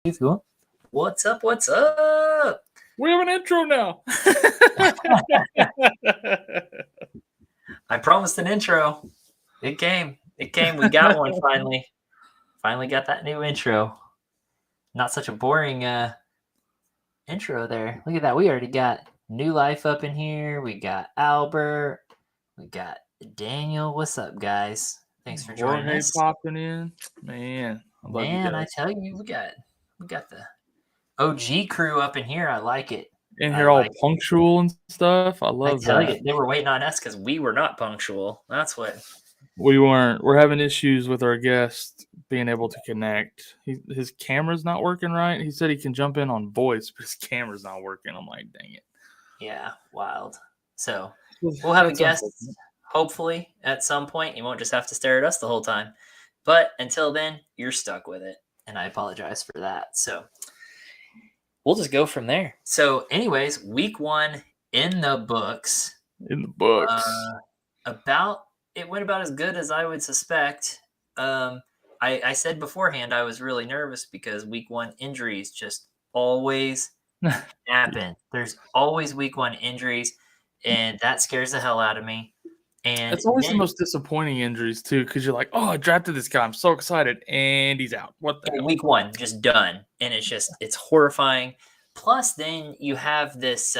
If you want. What's up? What's up? We have an intro now. I promised an intro. It came. It came. We got one finally. Finally got that new intro. Not such a boring intro there. Look at that. We already got New Life up in here. We got Albert. We got Daniel. What's up, guys? Thanks for joining Jorge us. popping in. Man, I love you Man, I guys. tell you, we got the OG crew up in here. I like it. In here all punctual and stuff. I love I tell that. you, they were waiting on us because we were not punctual. That's what. We weren't. We're having issues with our guest being able to connect. His camera's not working right. He said he can jump in on voice, but his camera's not working. I'm like, dang it. Yeah, wild. So we'll have a guest, hopefully, at some point. You won't just have to stare at us the whole time. But until then, you're stuck with it. And I apologize for that. So we'll just go from there. So anyways, week 1 in the books. In the books. It went about as good as I would suspect. I said beforehand I was really nervous because week 1 injuries just always happen. There's always week 1 injuries, and that scares the hell out of me. And it's always the most disappointing injuries too, because you're like, oh, I drafted this guy, I'm so excited, and he's out. What the hell? Week 1 just done, and it's horrifying. Plus, then you have this.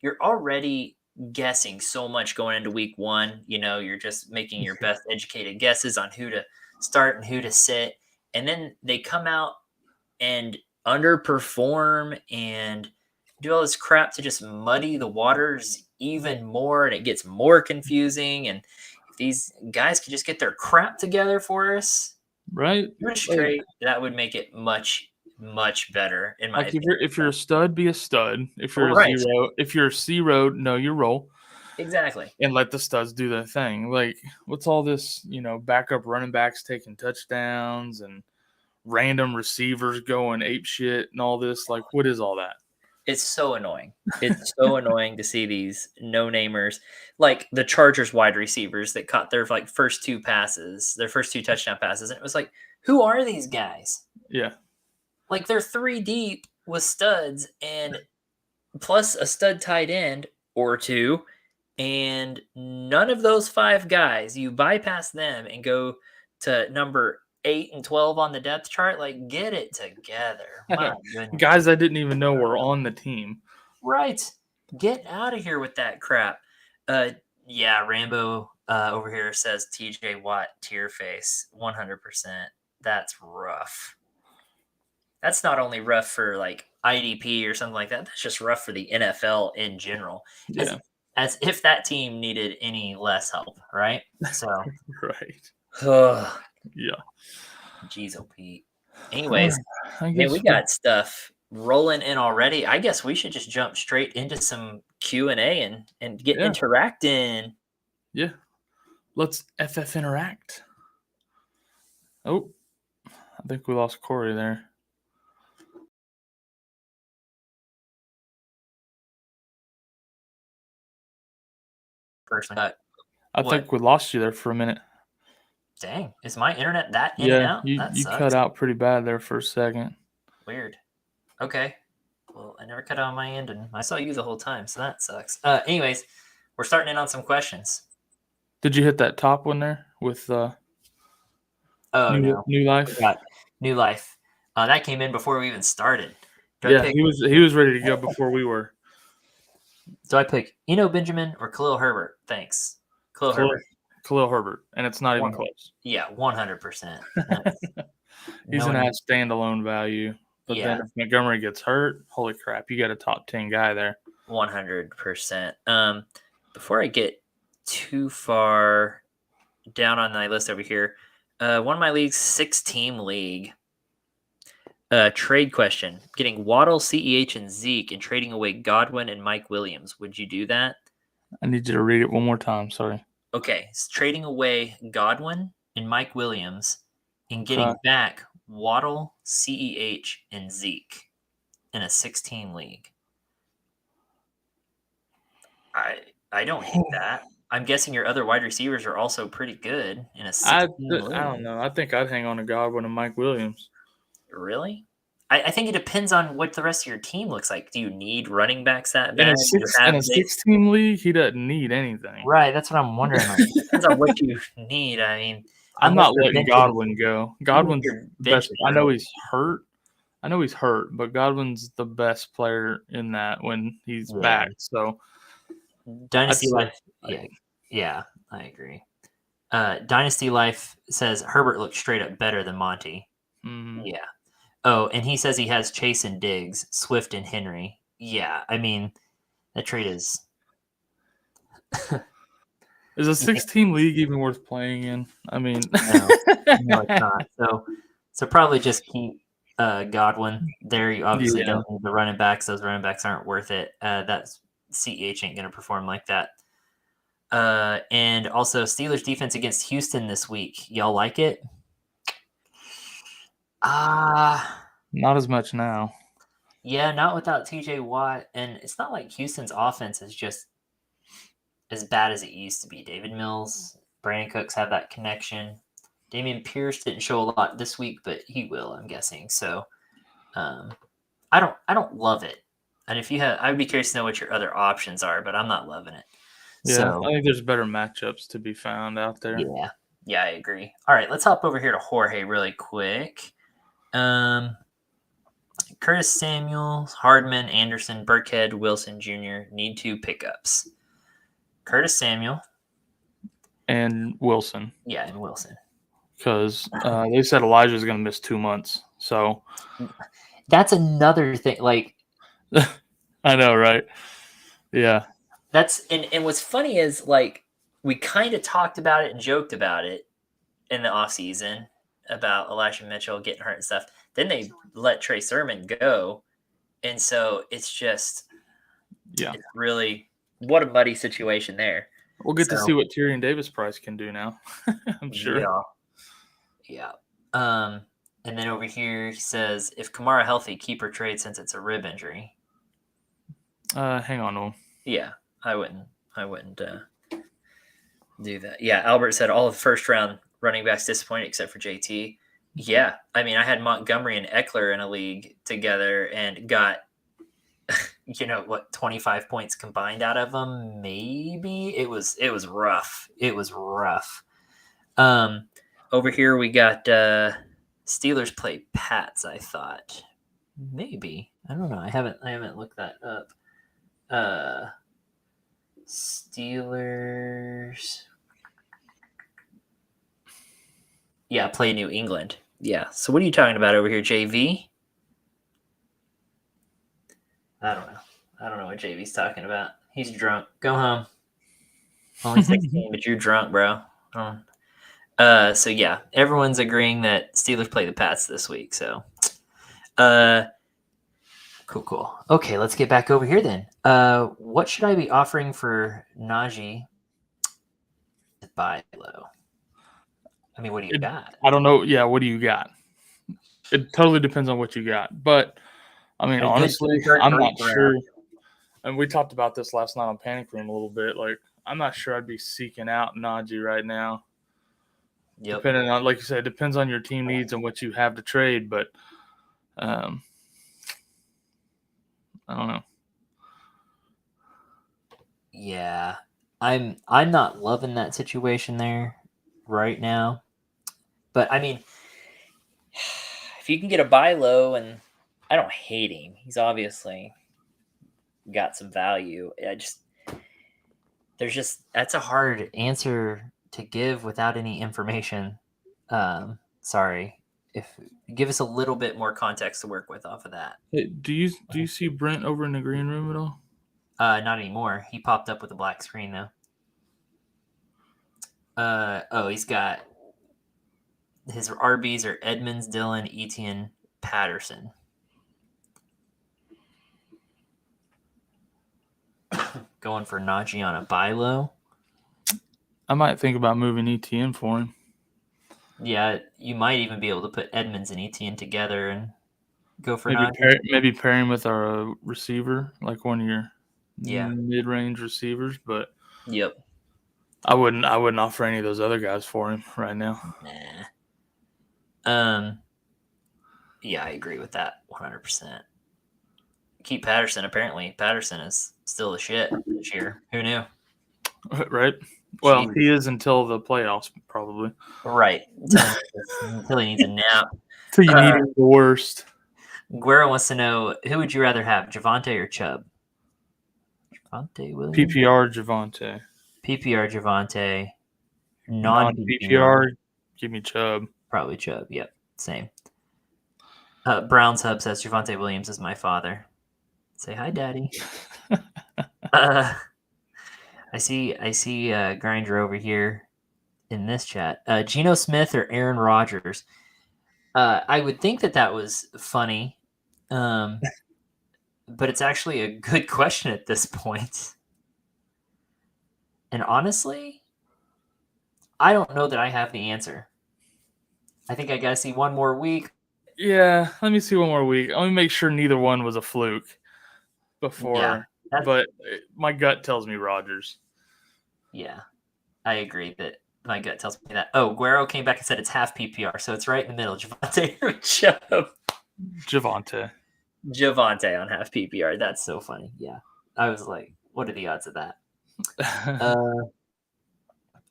You're already guessing so much going into week 1. You know, you're just making your best educated guesses on who to start and who to sit, and then they come out and underperform and do all this crap to just muddy the waters even more, and it gets more confusing. And if these guys could just get their crap together for us, right, straight, that would make it much better in my opinion. If you're a stud, be a stud. If you're a zero, if you're a zero, know your role. Exactly. And let the studs do their thing. Like, what's all this, backup running backs taking touchdowns and random receivers going ape shit and all this? Like, what is all that? It's so annoying. It's so annoying to see these no-namers, like the Chargers wide receivers that caught their first 2 touchdown passes. And it was like, who are these guys? Yeah. Like, they're 3 deep with studs and plus a stud tight end or 2. And none of those 5 guys, you bypass them and go to number 8 and 12 on the depth chart. Like, get it together. My goodness. Guys I didn't even know were on the team. Right. Get out of here with that crap. Yeah, Rambo over here says TJ Watt tear face. 100%. That's rough. That's not only rough for like IDP or something like that. That's just rough for the NFL in general. Yeah. As if that team needed any less help, right? So right. Yeah. Jeez, oh Pete. Anyways, we got stuff rolling in already. I guess we should just jump straight into some Q&A and get interacting. Yeah. Let's FF interact. Oh, I think we lost Corey there. Personally, I think we lost you there for a minute. Dang, is my internet that in and out? You cut out pretty bad there for a second. Weird. Okay. Well, I never cut out on my end, and I saw you the whole time, so that sucks. Anyways, we're starting in on some questions. Did you hit that top one there with New Life? New Life. That came in before we even started. He was ready to go before we were. Do I pick Benjamin or Khalil Herbert? Thanks. Khalil Herbert, and it's not even close. Yeah, 100%. He's going to have standalone value. But then if Montgomery gets hurt, holy crap, you got a top 10 guy there. 100%. Before I get too far down on my list over here, one of my leagues, 6-team league. Trade question. Getting Waddle, CEH, and Zeke and trading away Godwin and Mike Williams. Would you do that? I need you to read it one more time. Sorry. Okay. It's trading away Godwin and Mike Williams and getting back Waddle, CEH, and Zeke in a 6-team league. I don't hate that. I'm guessing your other wide receivers are also pretty good in a 6-team league. I don't know. I think I'd hang on to Godwin and Mike Williams. Really? I think it depends on what the rest of your team looks like. Do you need running backs that In bad? a Do you have 6-team league, he doesn't need anything. right, that's what I'm wondering, like, it depends on what you need, I mean, I'm unless not you're letting benching Godwin go. even if Godwin's you're the best. benching I know early. he's hurt. But Godwin's the best player in that when he's Yeah. back. So I'd Dynasty say Life yeah, I agree. Dynasty Life says Herbert looks straight up better than Monty. mhm. Yeah. Oh, and he says he has Chase and Diggs, Swift and Henry. Yeah, I mean, that trade is Is a you think 6-team league even worth playing in? I mean, no. No, it's not. So probably just keep Godwin there. You obviously yeah. don't need the running backs. Those running backs aren't worth it. That's CEH ain't gonna perform like that. And also Steelers defense against Houston this week. Y'all like it? Not as much now. Yeah, not without TJ Watt. And it's not like Houston's offense is just as bad as it used to be. David Mills, Brandon Cooks have that connection. Damian Pierce didn't show a lot this week, but he will, I'm guessing. So I don't love it. And if you have, I would be curious to know what your other options are, but I'm not loving it. Yeah, So I think there's better matchups to be found out there. yeah, I agree. All right, let's hop over here to Jorge really quick. Curtis Samuel, Hardman, Anderson, Burkhead, Wilson Jr. need 2 pickups. Curtis Samuel, And Wilson, yeah, and Wilson. because they said Elijah's going to miss 2 months. So That's another thing. Like I know, right? Yeah. that's and what's funny is like we kind of talked about it and joked about it in the offseason about Elijah Mitchell getting hurt and stuff. Then they let Trey Sermon go. And so it's just it's really what a muddy situation there. We'll get to So see what Tyrion Davis Price can do now. I'm sure. Yeah. And then over here he says if Kamara healthy, keep or trade since it's a rib injury. Hang on, Noel. Yeah, I wouldn't do that. Yeah, Albert said all of the first round running backs disappointed except for JT. Yeah, I mean, I had Montgomery and Eckler in a league together and got, 25 points combined out of them. Maybe it was rough. It was rough. Over here we got Steelers play Pats. I thought maybe I don't know. I haven't looked that up. Steelers. Yeah, play New England. Yeah. So what are you talking about over here, JV? I don't know. I don't know what JV's talking about. He's drunk. Go home. Only 16, but you're drunk, bro. So yeah, everyone's agreeing that Steelers play the Pats this week. So, cool. Okay, let's get back over here then. What should I be offering for Najee to buy low? I mean, what do you got? I don't know. Yeah, what do you got? It totally depends on what you got. But, I mean, honestly, I'm not sure. And we talked about this last night on Panic Room a little bit. Like, I'm not sure I'd be seeking out Najee right now. Yep. Depending on, like you said, it depends on your team needs and what you have to trade. But I don't know. Yeah, I'm not loving that situation there right now. But I mean, if you can get a buy low, and I don't hate him, he's obviously got some value. That's a hard answer to give without any information. Sorry, if give us a little bit more context to work with off of that. Hey, do you see Brent over in the green room at all? Not anymore. He popped up with a black screen though. He's got his RBs are Edmonds, Dillon, Etienne, Patterson. Going for Najee on a buy low. I might think about moving ETN for him. Yeah, you might even be able to put Edmonds and Etienne together and go for maybe pair him with our receiver, like one of your mid-range receivers. But yep, I wouldn't offer any of those other guys for him right now. Nah. Yeah, I agree with that 100%. Keep Patterson, apparently. Patterson is still the shit this year. Who knew? Right? Well, Jeez. he is until the playoffs, probably. Right. Until he needs a nap. Until you need him the worst. Guerra wants to know, who would you rather have, Javonte or Chubb? Javonte Williams? PPR, Javonte. PPR, Javonte. Non-PPR, give me Chubb. Probably Chubb. Yep, same. Brown's Hub says Javonte Williams is my father. Say hi, Daddy. I see Grinder over here in this chat. Geno Smith or Aaron Rodgers? I would think that was funny, but it's actually a good question at this point. And honestly, I don't know that I have the answer. I think I got to see one more week. Yeah, let me see one more week. Let me make sure neither one was a fluke before. Yeah, but my gut tells me Rodgers. Yeah, I agree that my gut tells me that. Oh, Guerrero came back and said it's half PPR, so it's right in the middle. Javonte or Chubb? Javonte on half PPR. That's so funny. Yeah, I was like, what are the odds of that?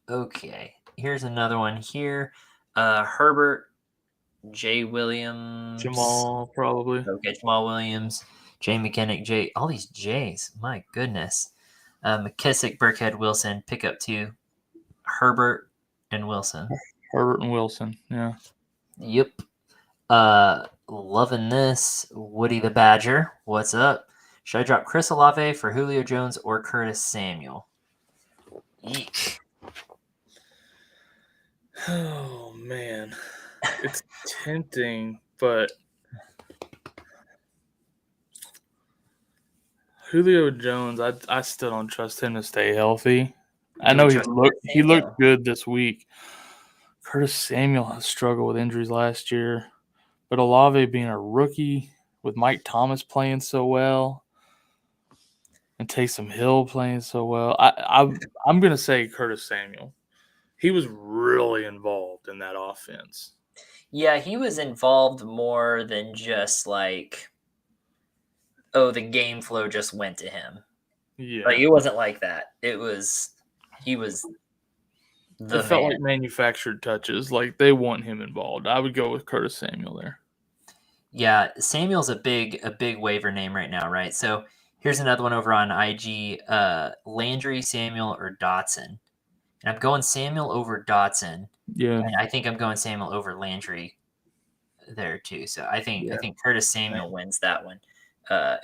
Okay, here's another one here. Herbert, Jay Williams, Jamal probably. Okay, Jamal Williams, Jay McKinnick, all these J's. My goodness. McKissick, Burkhead, Wilson, pick up 2. Herbert and Wilson. Yeah. Yep. Loving this. Woody the Badger, what's up? Should I drop Chris Olave for Julio Jones or Curtis Samuel? Eek. Oh, man. It's tempting, but Julio Jones, I still don't trust him to stay healthy. I know he looked good this week. Curtis Samuel has struggled with injuries last year, but Olave being a rookie with Mike Thomas playing so well and Taysom Hill playing so well, I'm going to say Curtis Samuel. He was really involved in that offense. Yeah, he was involved more than just like, oh, the game flow just went to him. Yeah. Like, it wasn't like that. He was it felt like manufactured touches. Like, they want him involved. I would go with Curtis Samuel there. Yeah, Samuel's a big waiver name right now, right? So here's another one over on IG. Landry, Samuel, or Dotson. And I'm going Samuel over Dotson. Yeah. And I think I'm going Samuel over Landry there too. So I think Curtis Samuel wins that one.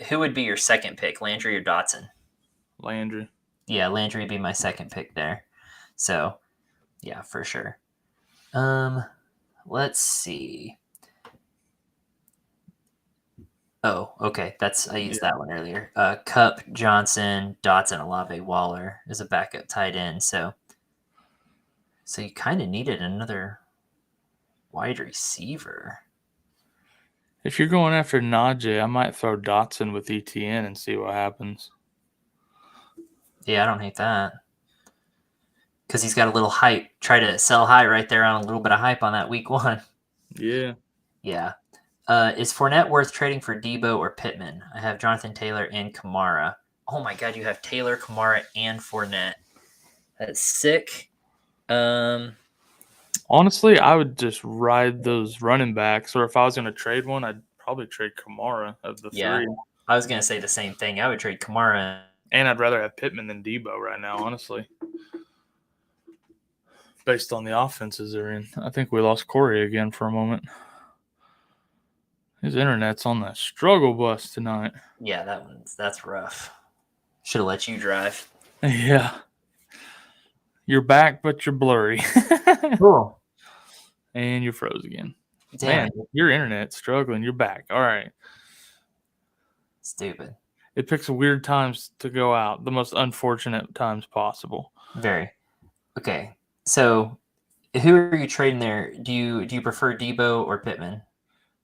Who would be your second pick, Landry or Dotson? Landry. Yeah, Landry would be my second pick there. So yeah, for sure. Let's see. Oh, okay. I used that one earlier. Cup, Johnson, Dotson, Olave, Waller is a backup tight end. So you kind of needed another wide receiver. If you're going after Najee, I might throw Dotson with ETN and see what happens. Yeah, I don't hate that. Because he's got a little hype. Try to sell high right there on a little bit of hype on that week 1. Yeah. Yeah. Is Fournette worth trading for Debo or Pittman? I have Jonathan Taylor and Kamara. Oh my God, you have Taylor, Kamara, and Fournette. That's sick. Honestly, I would just ride those running backs, or if I was going to trade one, I'd probably trade Kamara of the 3. I was going to say the same thing. I would trade Kamara. And I'd rather have Pittman than Debo right now, honestly. Based on the offenses they're in. I think we lost Corey again for a moment. His internet's on that struggle bus tonight. Yeah, that's rough. Should have let you drive. Yeah. You're back, but you're blurry. Cool. And you're froze again. Damn. Man, your internet's struggling. You're back. All right. Stupid. It picks weird times to go out, the most unfortunate times possible. Very. Okay. So, who are you trading there? Do you prefer Debo or Pittman?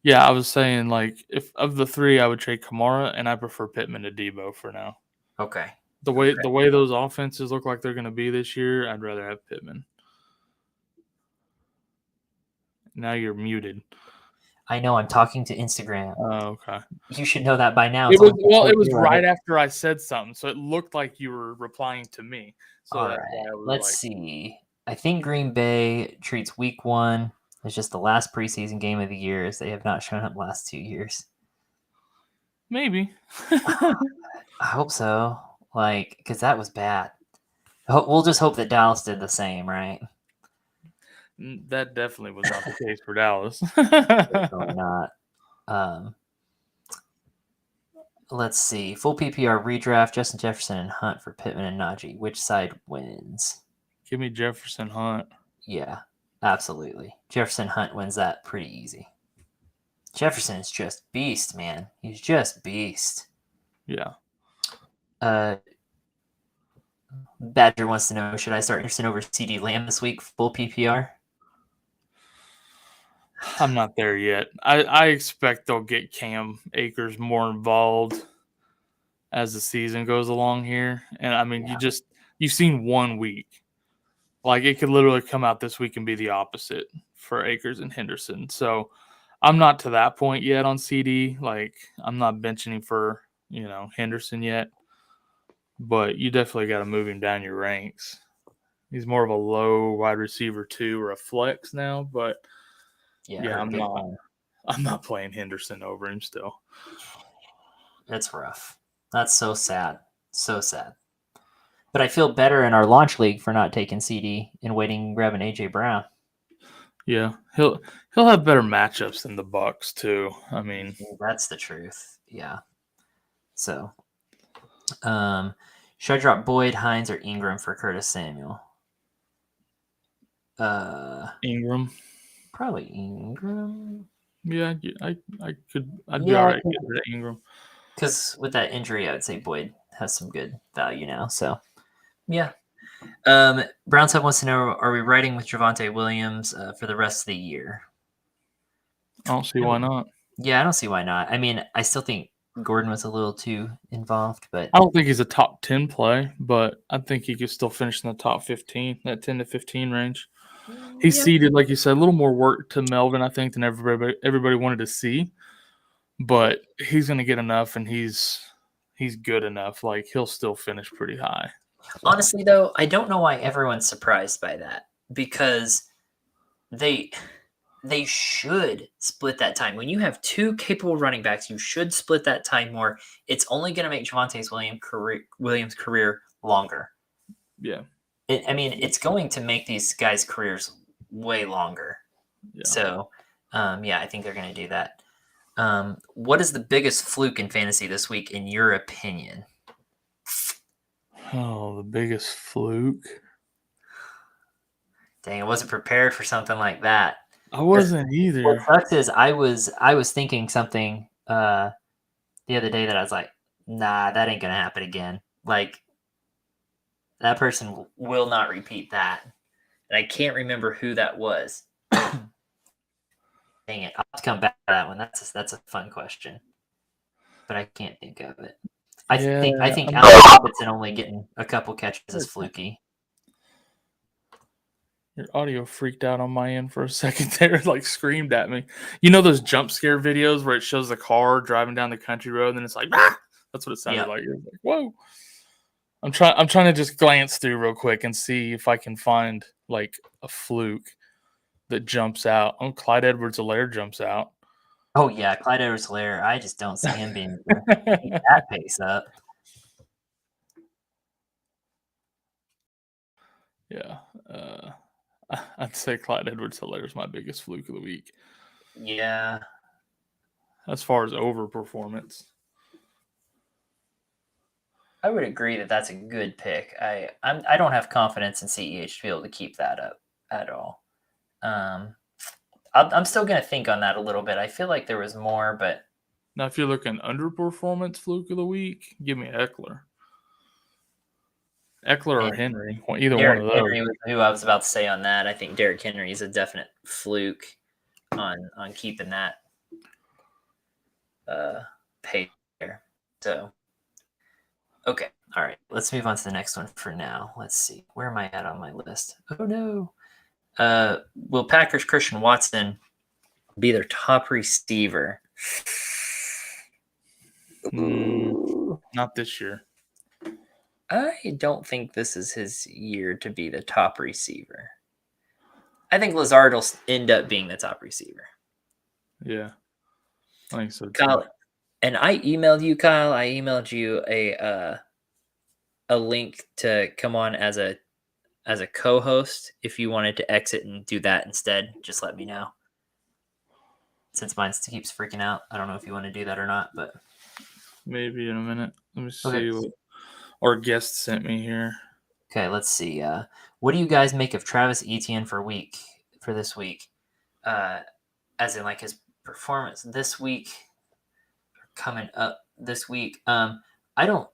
Yeah, I was saying, like, if of the 3, I would trade Kamara, and I prefer Pittman to Debo for now. Okay. The way those offenses look like they're going to be this year, I'd rather have Pittman. Now you're muted. I know I'm talking to Instagram. Oh, okay. You should know that by now. It was right after I said something, so it looked like you were replying to me. So All that's right, why I was let's see. I think Green Bay treats Week 1 as just the last preseason game of the year, as they have not shown up last 2 years. maybe. I hope so. Because that was bad. We'll just hope that Dallas did the same, right? That definitely was not the case for Dallas. Definitely not. Let's see. Full PPR redraft, Justin Jefferson and Hunt for Pittman and Najee. Which side wins? Give me Jefferson Hunt. Yeah, absolutely. Jefferson Hunt wins that pretty easy. Jefferson is just beast, man. He's just beast. Yeah. Badger wants to know, should I start Anderson over CD Lamb this week, full PPR? I'm not there yet. I expect they'll get Cam Akers more involved as the season goes along here. And I mean, you've seen 1 week. Like, it could literally come out this week and be the opposite for Akers and Henderson. So I'm not to that point yet on CD. Like, I'm not benching him for, Henderson yet. But you definitely got to move him down your ranks. He's more of a low wide receiver 2 or a flex now, but yeah, I'm not playing Henderson over him still. It's rough. That's so sad. So sad. But I feel better in our launch league for not taking CD and waiting, grabbing AJ Brown. Yeah, he'll have better matchups than the Bucks too. I mean, that's the truth. Yeah. So, should I drop Boyd, Hines, or Ingram for Curtis Samuel? Ingram. Probably Ingram. Yeah, I'd be all right getting rid of Ingram. Because with that injury, I would say Boyd has some good value now. So, yeah. Browns Hub wants to know, are we riding with Javonte Williams for the rest of the year? I don't see why not. Yeah, I don't see why not. I mean, I still think Gordon was a little too involved, but I don't think he's a top 10 play, but I think he could still finish in the top 15, that 10 to 15 range. He's seeded, like you said, a little more work to Melvin, I think, than everybody wanted to see. But he's going to get enough, and he's good enough. Like, he'll still finish pretty high. So. Honestly, though, I don't know why everyone's surprised by that, because they should split that time. When you have 2 capable running backs, you should split that time more. It's only going to make Javonte Williams' career longer. Yeah. It's going to make these guys' careers way longer. Yeah. So, I think they're going to do that. What is the biggest fluke in fantasy this week, in your opinion? Oh, the biggest fluke? Dang, I wasn't prepared for something like that. I wasn't either. What sucks is I was thinking something the other day that I was like, nah, that ain't going to happen again. Like, that person will not repeat that. And I can't remember who that was. Dang it. I'll have to come back to that one. That's a fun question. But I can't think of it. I think Alex Robinson only getting a couple catches is fluky. Your audio freaked out on my end for a second there, like screamed at me. You know those jump scare videos where it shows the car driving down the country road and then it's like, ah! That's what it sounded like. You're like, whoa. I'm trying to just glance through real quick and see if I can find like a fluke that jumps out. Oh, Clyde Edwards-Helaire jumps out. Oh yeah, Clyde Edwards-Helaire. I just don't see him being that pace up. Yeah. I'd say Clyde Edwards-Helaire is my biggest fluke of the week. Yeah. As far as overperformance. I would agree that that's a good pick. I don't have confidence in CEH to be able to keep that up at all. I'm still going to think on that a little bit. I feel like there was more, but... Now, if you're looking underperformance fluke of the week, give me Eckler. Eckler or Henry, either Derrick one of those. Henry was who I was about to say on that. I think Derrick Henry is a definite fluke on keeping that pace there. So, okay. All right. Let's move on to the next one for now. Let's see. Where am I at on my list? Oh, no. Will Packers Christian Watson Be their top receiver. Not this year. I don't think this is his year to be the top receiver. I think Lazard will end up being the top receiver. Yeah, I think so too. Kyle, and I emailed you, Kyle. I emailed you a link to come on as a co-host. If you wanted to exit and do that instead, just let me know. Since mine keeps freaking out, I don't know if you want to do that or not, but maybe in a minute. Let me see what our guest sent me here. Okay, let's see. What do you guys make of Travis Etienne for this week? As in like his performance this week, coming up this week. I don't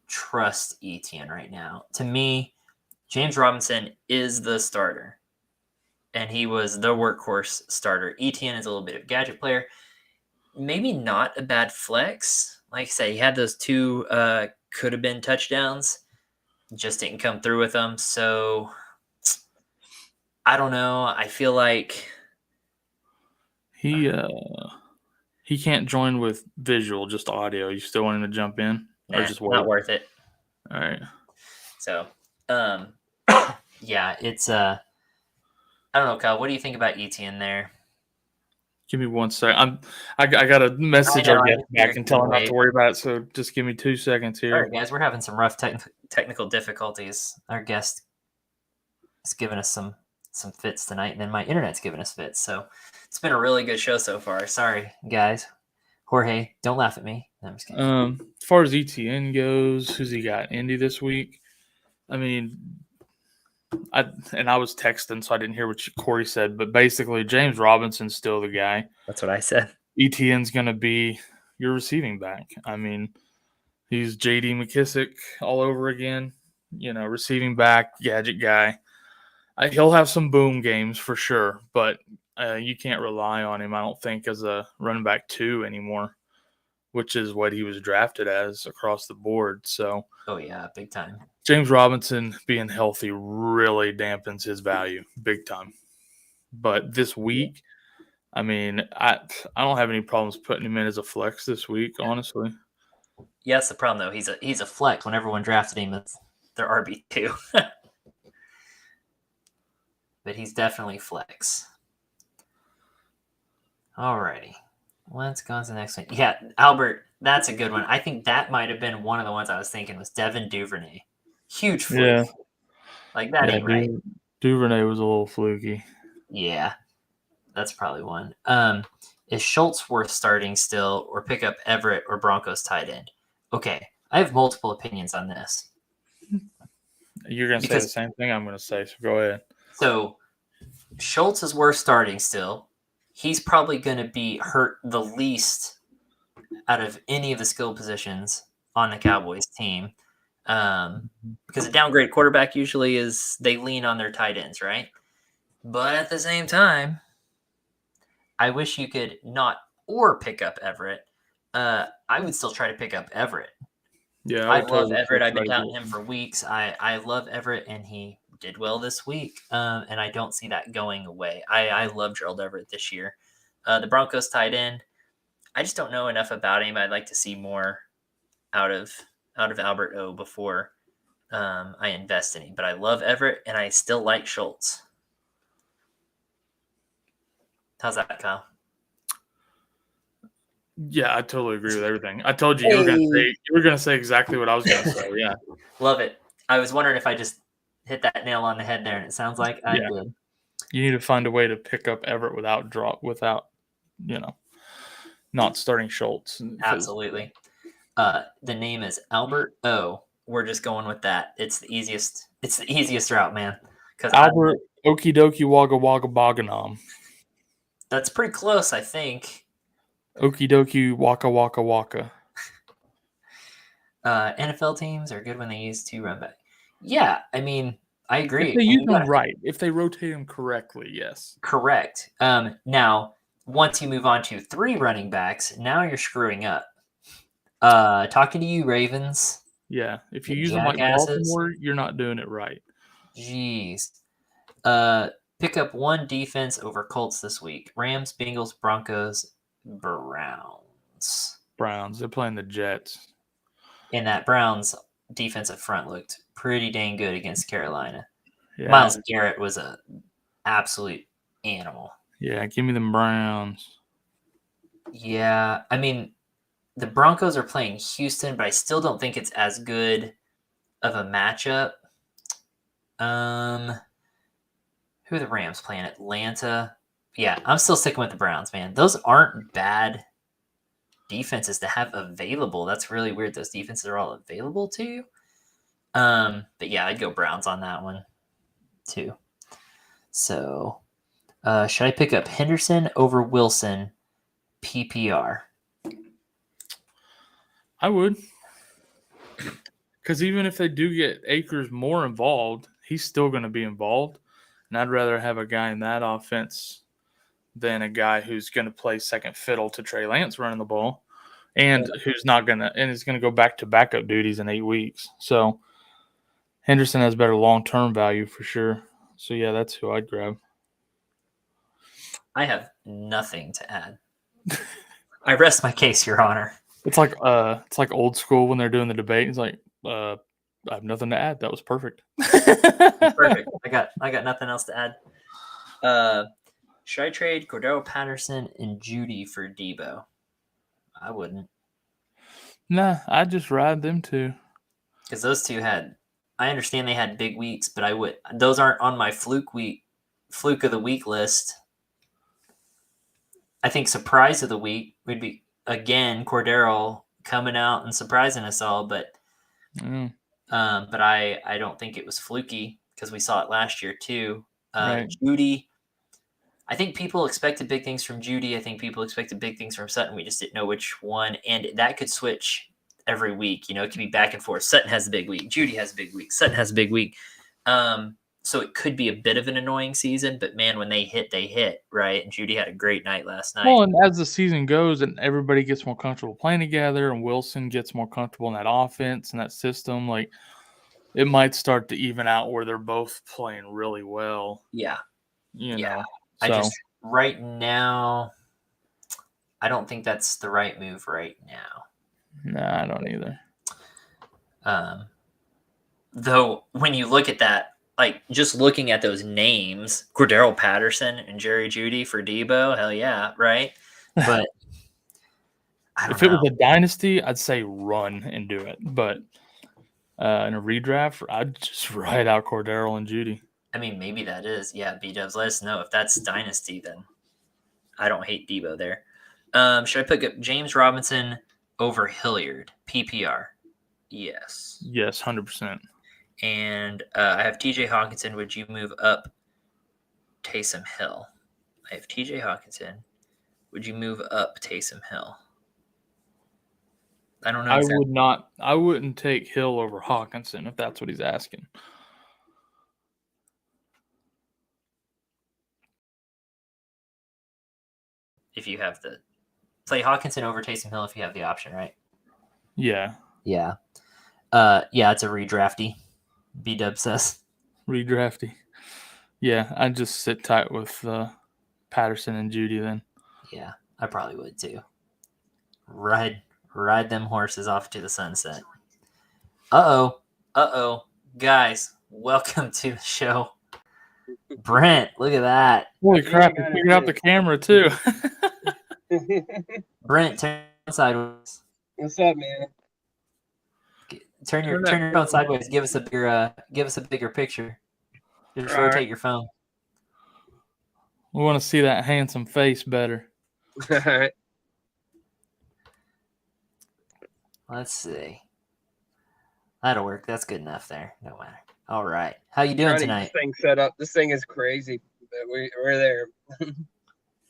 trust Etienne right now. To me, James Robinson is the starter, and he was the workhorse starter. Etienne is a little bit of a gadget player. Maybe not a bad flex. Like I say, he had those two could have been touchdowns. Just didn't come through with them. So I don't know. I feel like he can't join with visual, just audio. You still want him to jump in, or just wait? Not worth it. All right. So, yeah, it's I don't know, Kyle. What do you think about Etienne there? Give me 1 second. I got a message our guest back and tell him not to worry about it. So just give me 2 seconds here. All right, guys, we're having some rough technical difficulties. Our guest is giving us some fits tonight, and then my internet's giving us fits. So it's been a really good show so far. Sorry, guys. Jorge, don't laugh at me. No, I'm just kidding. As far as ETN goes, who's he got? Indy this week. I mean, I was texting, so I didn't hear what Corey said, but basically James Robinson's still the guy. That's what I said. ETN's going to be your receiving back. I mean, he's J.D. McKissick all over again. You know, receiving back, gadget guy. He'll have some boom games for sure, but you can't rely on him, I don't think, as a running back 2 anymore, which is what he was drafted as across the board. So, oh yeah, big time. James Robinson being healthy really dampens his value big time. But this week, I mean, I don't have any problems putting him in as a flex this week, honestly. Yeah, that's the problem though. He's a flex. When everyone drafted him, it's their RB2. But he's definitely flex. Alrighty. Let's go on to the next one. Yeah, Albert, that's a good one. I think that might have been one of the ones I was thinking was Devin Duvernay. Huge fluke. Yeah. Like that ain't right. Duvernay was a little fluky. Yeah. That's probably one. Is Schultz worth starting still, or pick up Everett or Broncos tight end? Okay. I have multiple opinions on this. You're going to say the same thing I'm going to say, so go ahead. So Schultz is worth starting still. He's probably going to be hurt the least out of any of the skill positions on the Cowboys team. Because a downgrade quarterback usually is they lean on their tight ends, right? But at the same time, I wish you could not or pick up Everett. I would still try to pick up Everett. Yeah, I love Everett. I've been touting him for weeks. I love Everett, and he did well this week, and I don't see that going away. I love Gerald Everett this year. The Broncos tight end, I just don't know enough about him. I'd like to see more out of Albert O before I invest in him. But I love Everett, and I still like Schultz. How's that, Kyle? Yeah, I totally agree with everything. I told you you were gonna say exactly what I was gonna say. Yeah, love it. I was wondering if I just hit that nail on the head there, and it sounds like I did. You need to find a way to pick up Everett without not starting Schultz. Absolutely. The name is Albert O. We're just going with that. It's the easiest route, man. Because Albert Okie Dokie Wagga Wagga Boganam. That's pretty close, I think. Okie Dokie Waka Waka Waka. NFL teams are good when they use 2 run back. Yeah, I mean, I agree. If they use them right, if they rotate them correctly, yes. Correct. Now, once you move on to 3 running backs, now you're screwing up. Talking to you, Ravens. Yeah, if you use them like Baltimore, you're not doing it right. Jeez. Pick up one defense over Colts this week. Rams, Bengals, Broncos, Browns. Browns. They're playing the Jets. And that Browns defensive front looked pretty dang good against Carolina. Yeah. Myles Garrett was an absolute animal. Yeah, give me them Browns. Yeah, I mean, the Broncos are playing Houston, but I still don't think it's as good of a matchup. Who are the Rams playing? Atlanta. Yeah, I'm still sticking with the Browns, man. Those aren't bad defenses to have available. That's really weird. Those defenses are all available to you. But yeah, I'd go Browns on that one too. So, should I pick up Henderson over Wilson PPR? I would. Because even if they do get Akers more involved, he's still going to be involved. And I'd rather have a guy in that offense than a guy who's going to play second fiddle to Trey Lance running the ball and who's not going to – and is going to go back to backup duties in 8 weeks. So Henderson has better long-term value for sure. So, yeah, that's who I'd grab. I have nothing to add. I rest my case, Your Honor. It's like old school when they're doing the debate. It's like, I have nothing to add. That was perfect. Perfect. I got nothing else to add. Should I trade Cordero Patterson and Judy for Debo? I wouldn't. Nah, I'd just ride them too. Because those two I understand they had big weeks, but those aren't on my fluke of the week list. I think surprise of the week would be, again, Cordero coming out and surprising us all, but I don't think it was fluky because we saw it last year too. Right. Judy, I think people expected big things from Judy. I think people expected big things from Sutton. We just didn't know which one, and that could switch every week. You know, it could be back and forth. Sutton has a big week. Judy has a big week. Sutton has a big week. So it could be a bit of an annoying season, but man, when they hit, right? And Judy had a great night last night. Well, and as the season goes and everybody gets more comfortable playing together and Wilson gets more comfortable in that offense and that system, like it might start to even out where they're both playing really well. Yeah. You know. So. Right now, I don't think that's the right move right now. Nah, I don't either. Though when you look at that, like just looking at those names, Cordero Patterson and Jerry Judy for Debo, hell yeah, right? But if it was a dynasty, I'd say run and do it. But in a redraft, I'd just ride out Cordero and Judy. I mean, maybe that is. Yeah, B-Dubs, let us know. If that's dynasty, then I don't hate Debo there. Should I pick up James Robinson over Hilliard, PPR? Yes. Yes, 100%. And I have TJ Hawkinson. Would you move up Taysom Hill? I have TJ Hawkinson. Would you move up Taysom Hill? I don't know. I would not. I wouldn't take Hill over Hawkinson if that's what he's asking. If you have the play Hawkinson over Taysom Hill, if you have the option, right? Yeah. Yeah. It's a redrafty. B-Dub says. Redrafty. Yeah, I'd just sit tight with Patterson and Judy then. Yeah, I probably would too. Ride them horses off to the sunset. Uh-oh. Guys, welcome to the show. Brent, look at that. Holy crap, you figured out the camera too. Brent, turn sideways. What's up, man? Turn your phone sideways. Give us a bigger picture. Just rotate your phone. We want to see that handsome face better. All right. Let's see. That'll work. That's good enough there. No matter. All right. How you doing tonight? This thing set up. This thing is crazy. But we're there.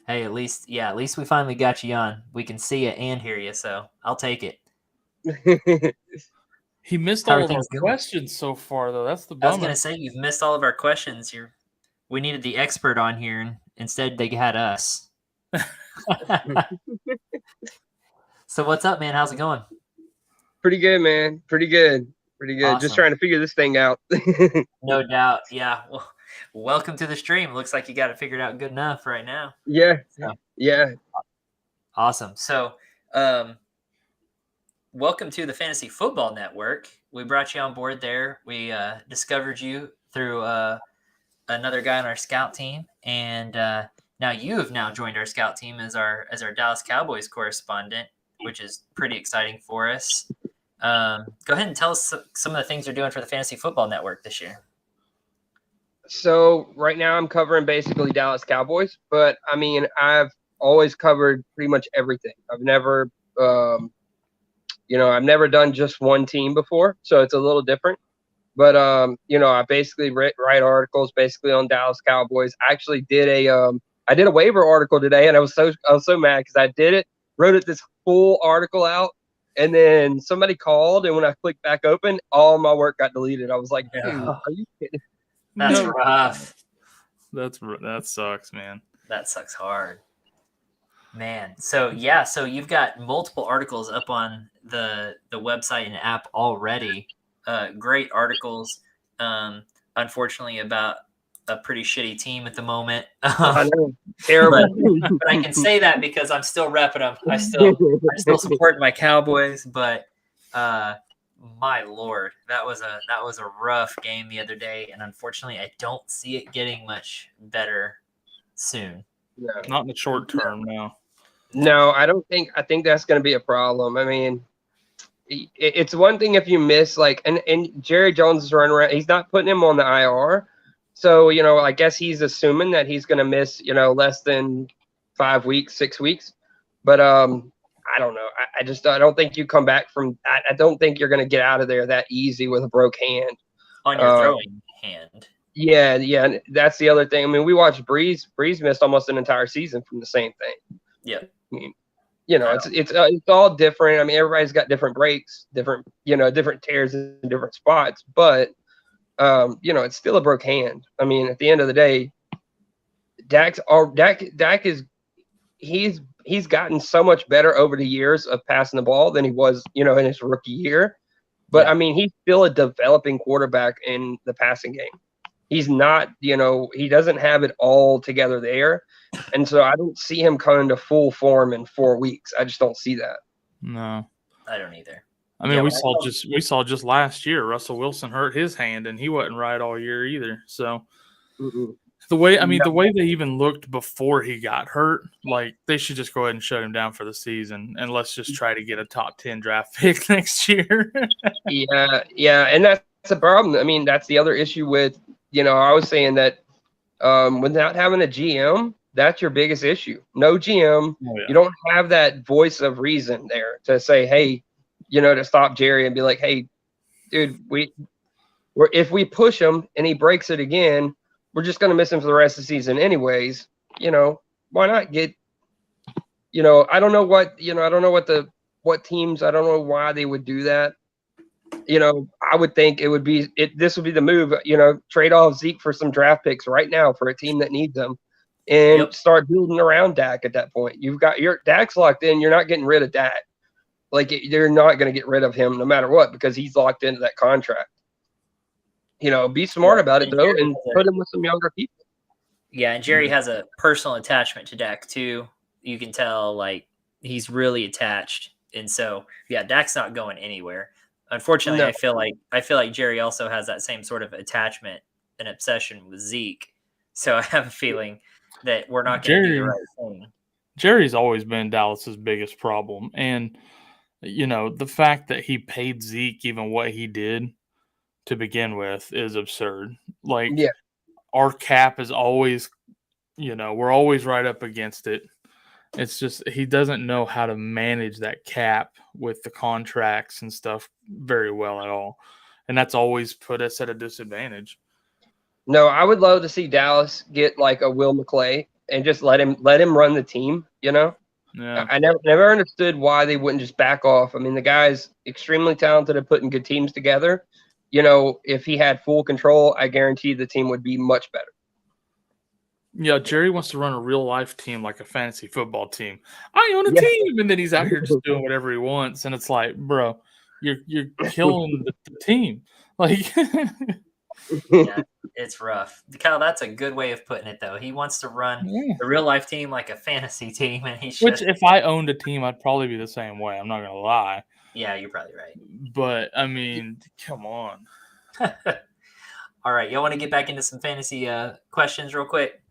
Hey, at least we finally got you on. We can see you and hear you, so I'll take it. He missed all of our questions so far, though. That's the bummer. I was going to say, you've missed all of our questions. We needed the expert on here, and instead they had us. So what's up, man? How's it going? Pretty good, man. Pretty good. Awesome. Just trying to figure this thing out. No doubt. Yeah. Well, welcome to the stream. Looks like you got it figured out good enough right now. Yeah. So, Yeah. awesome. So, welcome to the Fantasy Football Network. We brought you on board there. We discovered you through another guy on our scout team, and now you have now joined our scout team as our Dallas Cowboys correspondent, which is pretty exciting for us. Go ahead and tell us some of the things you're doing for the Fantasy Football Network this year. So right now I'm covering basically Dallas Cowboys, but I mean I've always covered pretty much everything. I've never, I've never done just one team before, so it's a little different. But I basically write articles basically on Dallas Cowboys. I actually did I did a waiver article today, and I was so mad because I wrote it this full article out, and then somebody called, and when I clicked back open, all my work got deleted. I was like, dude, are you kidding? That's rough. That sucks, man. That sucks hard, man. So you've got multiple articles up on the website and app already. Great articles. Unfortunately, about a pretty shitty team at the moment. I know, terrible. But I can say that because I'm still repping them. I still support my Cowboys, but my Lord, that was a rough game the other day, and unfortunately, I don't see it getting much better soon. No. Not in the short term, no. No, I don't think. I think that's going to be a problem. I mean, it's one thing if you miss and Jerry Jones is running around. He's not putting him on the IR, so I guess he's assuming that he's going to miss less than 5 weeks, 6 weeks. But I don't know. I don't think you come back from. I don't think you're going to get out of there that easy with a broke hand on your throwing hand. Yeah, and that's the other thing. I mean, we watched Breeze. Breeze missed almost an entire season from the same thing. Yeah. I mean, it's all different. I mean, everybody's got different breaks, different tears in different spots, but it's still a broke hand. I mean, at the end of the day, Dak is he's gotten so much better over the years of passing the ball than he was, in his rookie year. But I mean, he's still a developing quarterback in the passing game. He's not, he doesn't have it all together there. And so I don't see him coming to full form in 4 weeks. I just don't see that. No. I don't either. I mean, we saw just last year, Russell Wilson hurt his hand, and he wasn't right all year either. So the way they even looked before he got hurt, like they should just go ahead and shut him down for the season, and let's just try to get a top 10 draft pick next year. Yeah, and that's a problem. I mean, that's the other issue with, I was saying that without having a GM, that's your biggest issue. No GM, you don't have that voice of reason there to say, hey, to stop Jerry and be like, hey, dude, if we push him and he breaks it again, we're just going to miss him for the rest of the season anyways. Why not get, I don't know what teams, I don't know why they would do that. I would think this would be the move, trade off Zeke for some draft picks right now for a team that needs them and start building around Dak at that point. You've got Dak's locked in. You're not getting rid of Dak. They're not going to get rid of him no matter what, because he's locked into that contract. Be smart about it though, and put him with some younger people. Yeah. And Jerry has a personal attachment to Dak too. You can tell he's really attached. And so, Dak's not going anywhere. Unfortunately, no. I feel like Jerry also has that same sort of attachment and obsession with Zeke. So I have a feeling that we're not going to do the right thing. Jerry's always been Dallas's biggest problem. And, the fact that he paid Zeke even what he did to begin with is absurd. Our cap is always, we're always right up against it. It's just he doesn't know how to manage that cap with the contracts and stuff very well at all. And that's always put us at a disadvantage. No, I would love to see Dallas get a Will McClay and just let him run the team, Yeah. I never understood why they wouldn't just back off. I mean, the guy's extremely talented at putting good teams together. If he had full control, I guarantee the team would be much better. Yeah, Jerry wants to run a real life team like a fantasy football team. I own a team, and then he's out here just doing whatever he wants, and it's like, bro, you're killing the team. Yeah, it's rough. Kyle, that's a good way of putting it, though. He wants to run the real life team like a fantasy team, and he's Which, just. if I owned a team, I'd probably be the same way. I'm not gonna lie. Yeah, you're probably right. But I mean, come on. All right, y'all want to get back into some fantasy questions real quick?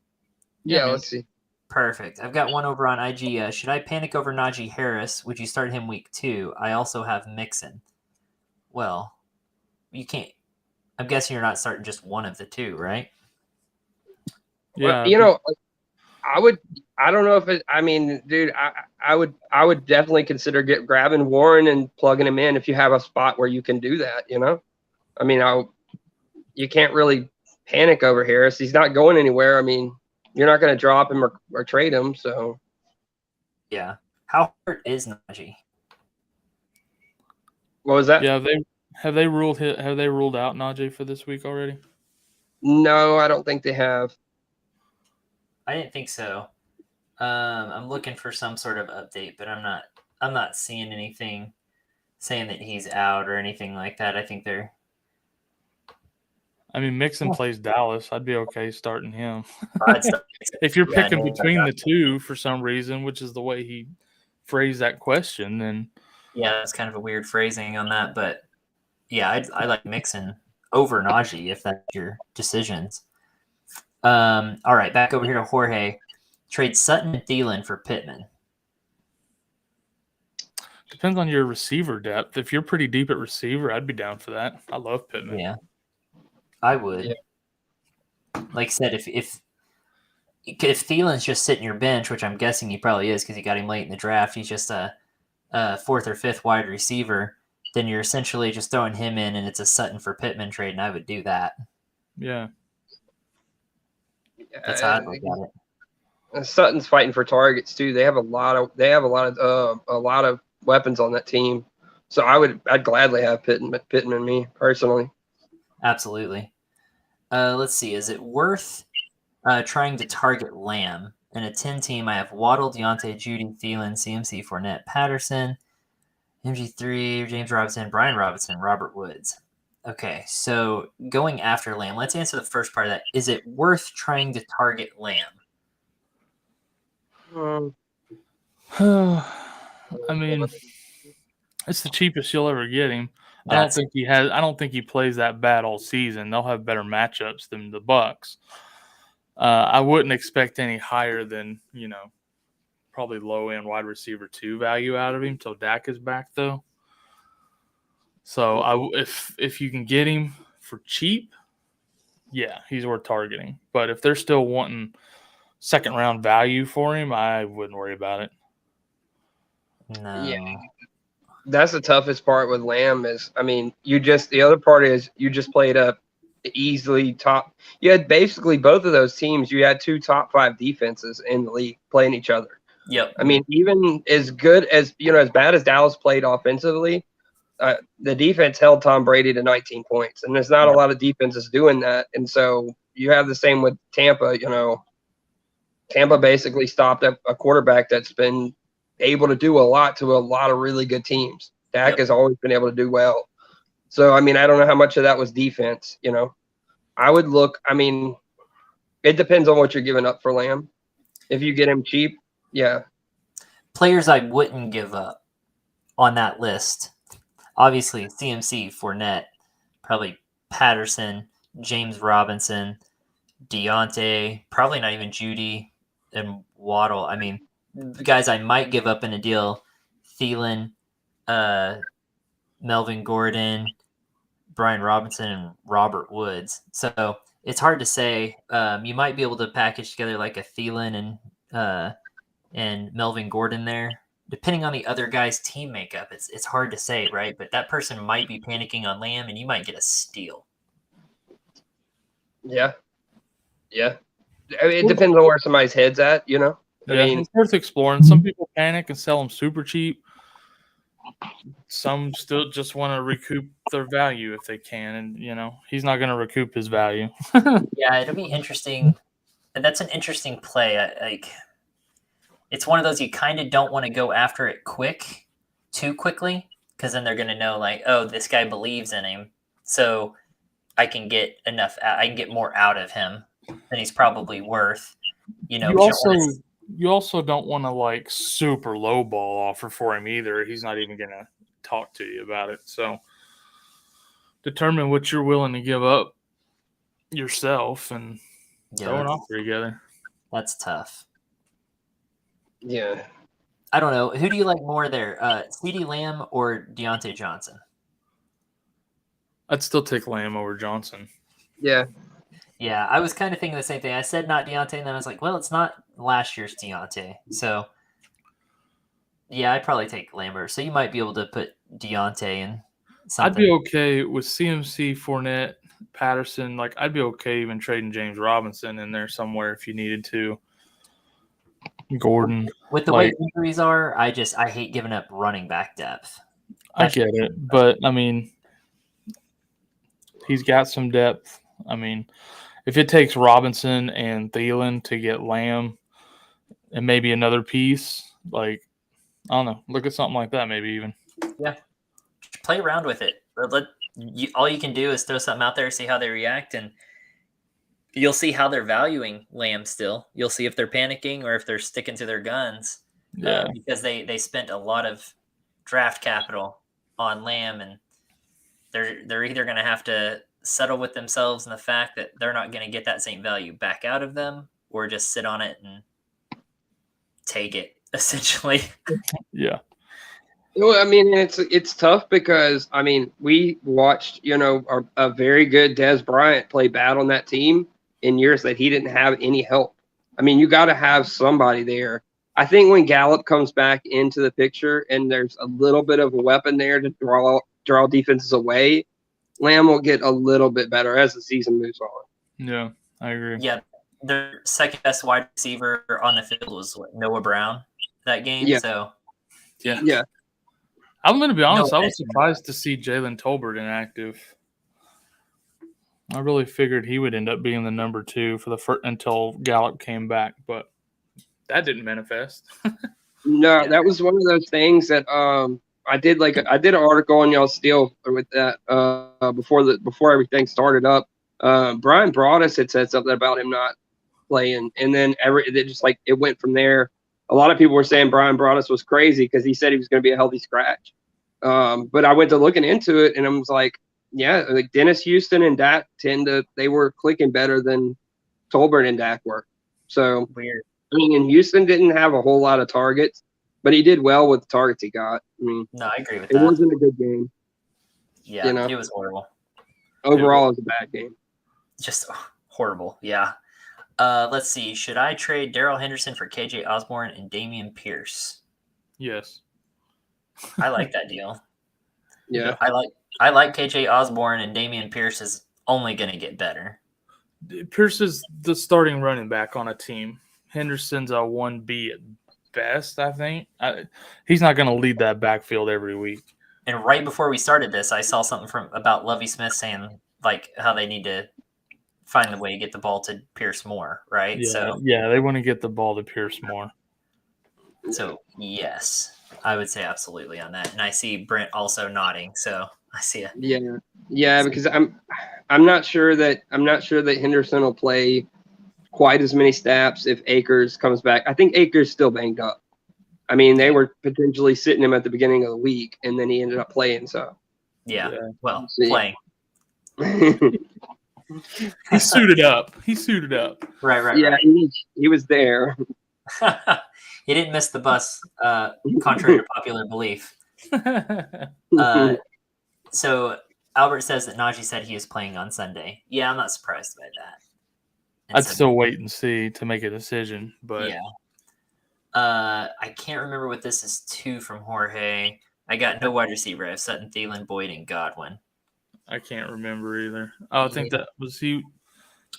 Yeah, let's see. Perfect. I've got one over on IG. Should I panic over Najee Harris? Would you start him week 2? I also have Mixon. Well, you can't. I'm guessing you're not starting just one of the two, right? Yeah, well, I would. I don't know if it. I mean, dude, I would definitely consider grabbing Warren and plugging him in if you have a spot where you can do that. I mean, you can't really panic over Harris. He's not going anywhere. I mean, you're not going to drop him or trade him. So, yeah. How hurt is Najee? What was that? Yeah, have they ruled out Najee for this week already? No, I don't think they have. I didn't think so. I'm looking for some sort of update, but I'm not seeing anything saying that he's out or anything like that. I think they're. I mean, Mixon plays Dallas. I'd be okay starting him. I'd start- If you're Yeah, picking no, between the two for some reason, which is the way he phrased that question, then Yeah, that's kind of a weird phrasing on that, but yeah, I like Mixon over Najee if that's your decisions. All right, back over here to Jorge. Trade Sutton and Thielen for Pittman. depends on your receiver depth. If you're pretty deep at receiver, I'd be down for that. I love Pittman. Yeah, I would. Yeah. Like I said, if Thielen's just sitting your bench, which I'm guessing he probably is because you got him late in the draft, he's just a 4th or 5th wide receiver, then you're essentially just throwing him in, and it's a Sutton for Pittman trade, and I would do that. Yeah. That's how I'd look at it. Sutton's fighting for targets too. They have a lot of weapons on that team. So I'd gladly have Pittman me personally. Absolutely. Let's see. Is it worth trying to target Lamb? In a 10 team, I have Waddle, Deontay, Judy, Thielen, CMC, Fournette, Patterson, MG3, James Robinson, Brian Robinson, Robert Woods. Okay, so going after Lamb, let's answer the first part of that. Is it worth trying to target Lamb? I mean, it's the cheapest you'll ever get him. I don't think he plays that bad all season. They'll have better matchups than the Bucks. I wouldn't expect any higher than, probably low end wide receiver 2 value out of him till Dak is back though. So if you can get him for cheap, yeah, he's worth targeting. But if they're still wanting second round value for him, I wouldn't worry about it. No. Yeah. That's the toughest part with Lamb is, I mean, the other part is you just played up easily top. You had basically both of those teams. You had 2 top 5 defenses in the league playing each other. Yep. I mean, even as good as, as bad as Dallas played offensively, the defense held Tom Brady to 19 points. And there's not a lot of defenses doing that. And so you have the same with Tampa. Tampa basically stopped a quarterback that's been able to do a lot to a lot of really good teams. Dak has always been able to do well. So, I mean, I don't know how much of that was defense, I would look, I mean, it depends on what you're giving up for Lamb. If you get him cheap, yeah. Players I wouldn't give up on that list. Obviously, CMC, Fournette, probably Patterson, James Robinson, Deontay, probably not even Judy and Waddle. I mean, the guys I might give up in a deal, Thielen, Melvin Gordon, Brian Robinson, and Robert Woods. So it's hard to say. You might be able to package together like a Thielen and Melvin Gordon there. Depending on the other guy's team makeup, it's hard to say, right? But that person might be panicking on Lamb, and you might get a steal. Yeah. I mean, it depends on where somebody's head's at, I mean, it's worth exploring. Some people panic and sell them super cheap. Some still just want to recoup their value if they can, and he's not going to recoup his value. Yeah, it'll be interesting. And that's an interesting play. It's one of those you kind of don't want to go after it too quickly, because then they're going to know, like, oh, this guy believes in him. So I can get more out of him than he's probably worth. You know, you also don't want to like super low ball offer for him either. He's not even going to talk to you about it. So determine what you're willing to give up yourself and throw an offer together. That's tough. Yeah. I don't know. Who do you like more there? CeeDee Lamb or Deontay Johnson? I'd still take Lamb over Johnson. Yeah. Yeah, I was kind of thinking the same thing. I said not Deontay, and then I was like, well, it's not last year's Deontay. So, yeah, I'd probably take Lambert. So you might be able to put Deontay in something. I'd be okay with CMC, Fournette, Patterson. Like, I'd be okay even trading James Robinson in there somewhere if you needed to. Gordon. With the way injuries are, I hate giving up running back depth. I get it. But, I mean, he's got some depth. I mean, if it takes Robinson and Thielen to get Lamb and maybe another piece, like, I don't know, look at something like that maybe even. Yeah. Play around with it. All you can do is throw something out there, see how they react, and you'll see how they're valuing Lamb still. You'll see if they're panicking or if they're sticking to their guns. Yeah. Because they spent a lot of draft capital on Lamb, and they're either going to have to settle with themselves in the fact that they're not going to get that same value back out of them, or just sit on it and take it, essentially. Yeah. Well, I mean, it's tough because, I mean, we watched, a very good Des Bryant play bad on that team in years that he didn't have any help. I mean, you got to have somebody there. I think when Gallup comes back into the picture and there's a little bit of a weapon there to draw defenses away, Lamb will get a little bit better as the season moves on. Yeah, I agree. Yeah, their second best wide receiver on the field was Noah Brown that game. Yeah. So yeah. I'm going to be honest. I was surprised to see Jalen Tolbert inactive. I really figured he would end up being the number 2 for the first until Gallup came back, but that didn't manifest. No, that was one of those things that I did an article on y'all Steel with that before everything started up. Brian Broaddus had said something about him not playing, and then it went from there. A lot of people were saying Brian Broaddus was crazy because he said he was going to be a healthy scratch. But I went to looking into it, and I was like, yeah, like Dennis Houston and Dak they were clicking better than Tolbert and Dak were. So weird. I mean, and Houston didn't have a whole lot of targets, but he did well with the targets he got. I mean, no, I agree with that. It wasn't a good game. Yeah, it was horrible. Overall, it was a bad game. Just horrible. Yeah. Let's see. Should I trade Darrell Henderson for KJ Osborne and Dameon Pierce? Yes. I like that deal. Yeah. I like KJ Osborne, and Dameon Pierce is only going to get better. Pierce is the starting running back on a team. Henderson's a 1B at best, I think. He's not going to lead that backfield every week. And right before we started this, I saw something about Lovie Smith saying like how they need to find the way to get the ball to Pierce more, right? Yeah, they want to get the ball to Pierce more. So yes, I would say absolutely on that. And I see Brent also nodding, so I see it. Yeah, because I'm not sure that Henderson will play quite as many snaps if Akers comes back. I think Akers still banged up. I mean, they were potentially sitting him at the beginning of the week, and then he ended up playing. So playing. He suited up. Right. Yeah, he was there. He didn't miss the bus, contrary to popular belief. So Albert says that Najee said he was playing on Sunday. Yeah, I'm not surprised by that. I'd still wait and see to make a decision, but yeah. I can't remember what this is to from Jorge. I got no wide receiver. I have Sutton, Thielen, Boyd, and Godwin. I can't remember either. Oh, I think that was he.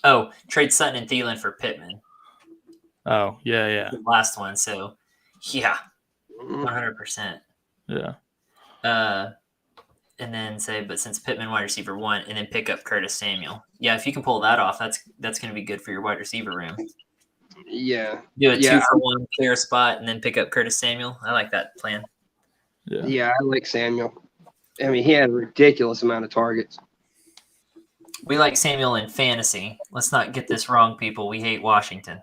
Oh, trade Sutton and Thielen for Pittman. Oh, yeah. The last one. So, yeah, 100%. Yeah. And then say, but since Pittman wide receiver 1, and then pick up Curtis Samuel. Yeah, if you can pull that off, that's going to be good for your wide receiver room. Yeah. Do a 2-for-1 clear spot, and then pick up Curtis Samuel. I like that plan. Yeah, I like Samuel. I mean, he had a ridiculous amount of targets. We like Samuel in fantasy. Let's not get this wrong, people. We hate Washington.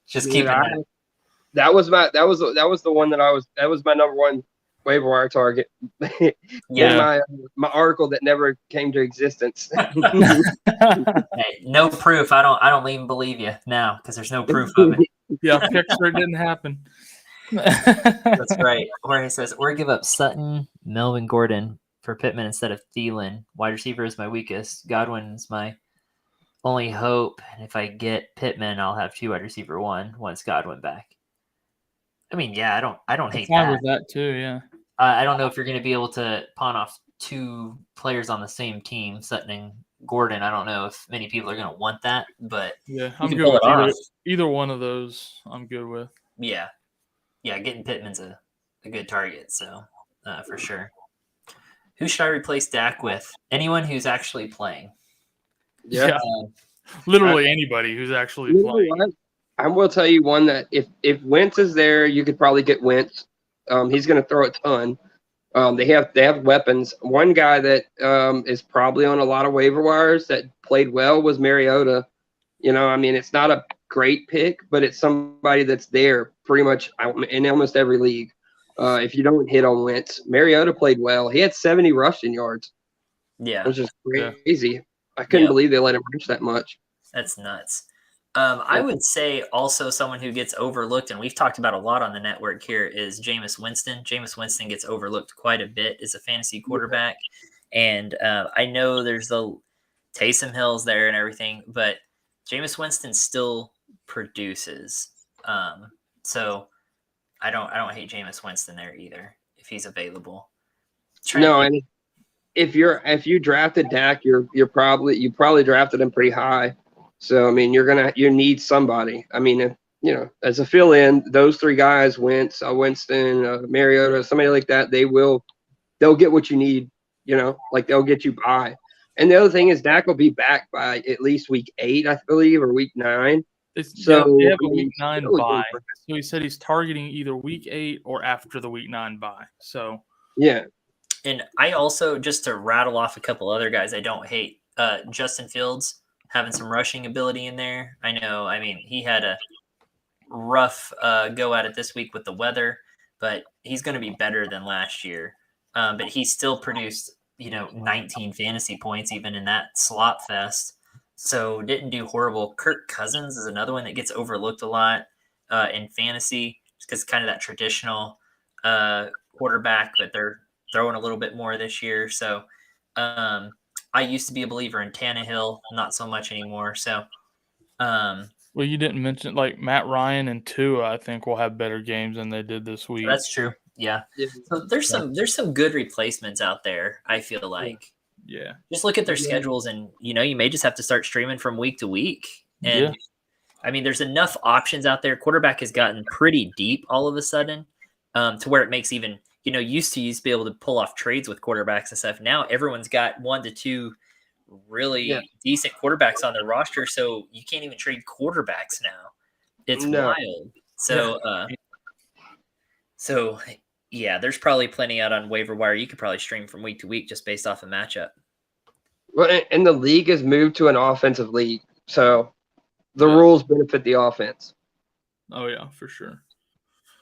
Just keep it. That was the one that was my number one waiver wire target. Yeah. In my article that never came to existence. Hey, no proof. I don't even believe you now because there's no proof of it. Yeah, picture it didn't happen. That's right. Jorge says, or give up Sutton, Melvin Gordon for Pittman instead of Thielen. Wide receiver is my weakest. Godwin's my only hope. And if I get Pittman, I'll have 2 wide receiver 1 once Godwin back. I mean, yeah, I don't hate that. With that too, yeah. I don't know if you're going to be able to pawn off 2 players on the same team, Sutton and Gordon. I don't know if many people are going to want that, but yeah, I'm good with either one of those. I'm good with. Yeah, getting Pittman's a good target, so for sure. Who should I replace Dak with? Anyone who's actually playing. Yeah, literally anybody who's actually playing. I will tell you one that if Wentz is there, you could probably get Wentz. He's going to throw a ton. They have weapons. One guy that is probably on a lot of waiver wires that played well was Mariota. I mean, it's not a great pick, but it's somebody that's there pretty much in almost every league. If you don't hit on Wentz, Mariota played well. He had 70 rushing yards. Yeah, which is crazy. Yeah. I couldn't believe they let him rush that much. That's nuts. I would say also someone who gets overlooked, and we've talked about a lot on the network here, is Jameis Winston. Jameis Winston gets overlooked quite a bit as a fantasy quarterback. And I know there's the Taysom Hills there and everything, but Jameis Winston still produces. So I don't hate Jameis Winston there either if he's available. And if you drafted Dak, you probably drafted him pretty high. So I mean, you need somebody. I mean, as a fill-in, those 3 guys, Winston, Mariota, somebody like that, they'll get what you need. Like they'll get you by. And the other thing is Dak will be back by at least week 8, I believe, or week 9. They have a week 9 bye. So he said he's targeting either week 8 or after the week 9 bye. So yeah. And I also, just to rattle off a couple other guys I don't hate, Justin Fields having some rushing ability in there. I know, I mean, he had a rough go at it this week with the weather, but he's going to be better than last year. But he still produced, 19 fantasy points even in that slot fest. So didn't do horrible. Kirk Cousins is another one that gets overlooked a lot in fantasy just because kind of that traditional quarterback, but they're throwing a little bit more this year. So I used to be a believer in Tannehill, not so much anymore. So, well, you didn't mention like Matt Ryan and Tua, I think will have better games than they did this week. That's true. Yeah. So there's some good replacements out there. I feel like. Yeah. Just look at their schedules, and you may just have to start streaming from week to week. And I mean, there's enough options out there. Quarterback has gotten pretty deep all of a sudden, to where it makes even. Used to be able to pull off trades with quarterbacks and stuff. Now everyone's got 1 to 2 really decent quarterbacks on their roster, so you can't even trade quarterbacks now. It's wild. So yeah, there's probably plenty out on waiver wire. You could probably stream from week to week just based off a matchup. Well, and the league has moved to an offensive league, so the rules benefit the offense. Oh yeah, for sure.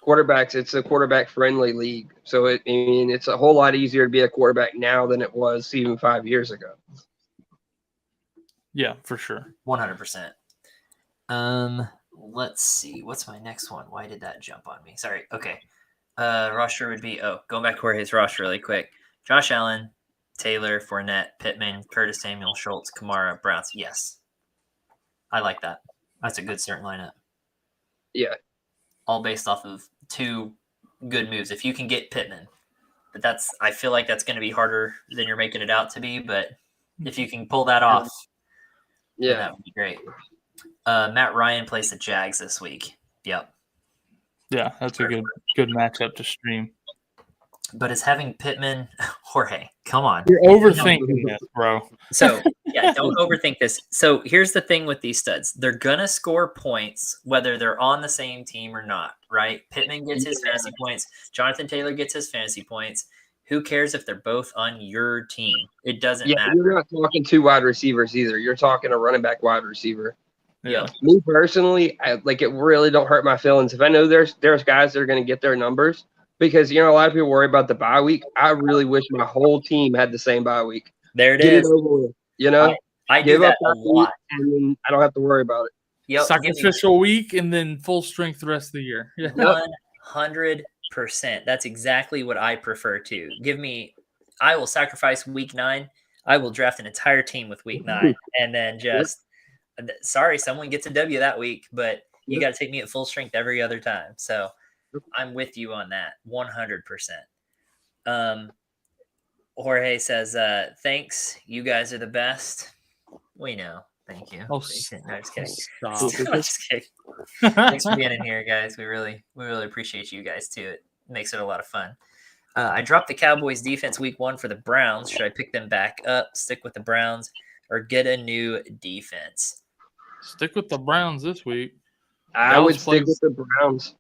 Quarterbacks, it's a quarterback-friendly league, so it's a whole lot easier to be a quarterback now than it was even 5 years ago. Yeah, for sure, 100%. Let's see, what's my next one? Why did that jump on me? Sorry. Okay, roster would be going back to Jorge's roster really quick: Josh Allen, Taylor, Fournette, Pittman, Curtis Samuel, Schultz, Kamara, Browns. Yes, I like that. That's a good starting lineup. Yeah. All based off of 2 good moves. If you can get Pittman, but I feel like that's going to be harder than you're making it out to be. But if you can pull that off, that would be great. Matt Ryan plays the Jags this week. Yep. Yeah, that's a good matchup to stream. But is having Pittman, Jorge, come on. You're overthinking this, bro. So, don't overthink this. So, here's the thing with these studs. They're going to score points whether they're on the same team or not, right? Pittman gets his fantasy points. Jonathan Taylor gets his fantasy points. Who cares if they're both on your team? It doesn't matter. You're not talking 2 wide receivers either. You're talking a running back wide receiver. Yeah. Me personally, it really don't hurt my feelings if I know there's guys that are going to get their numbers, because a lot of people worry about the bye week. I really wish my whole team had the same bye week. There it Get is. it over with. I do that a lot, and then I don't have to worry about it. Yep, sacrificial week and then full strength the rest of the year. Yeah. 100%. That's exactly what I prefer to. I will sacrifice week 9. I will draft an entire team with week 9, and then just sorry, someone gets a W that week, but you got to take me at full strength every other time. So I'm with you on that 100%. Jorge says, thanks. You guys are the best. We know. Thank you. Oh, no, just kidding. Stop. Just kidding. Thanks for being in here, guys. We really appreciate you guys too. It makes it a lot of fun. I dropped the Cowboys defense week 1 for the Browns. Should I pick them back up, stick with the Browns, or get a new defense? Stick with the Browns this week. I would stick with the Browns.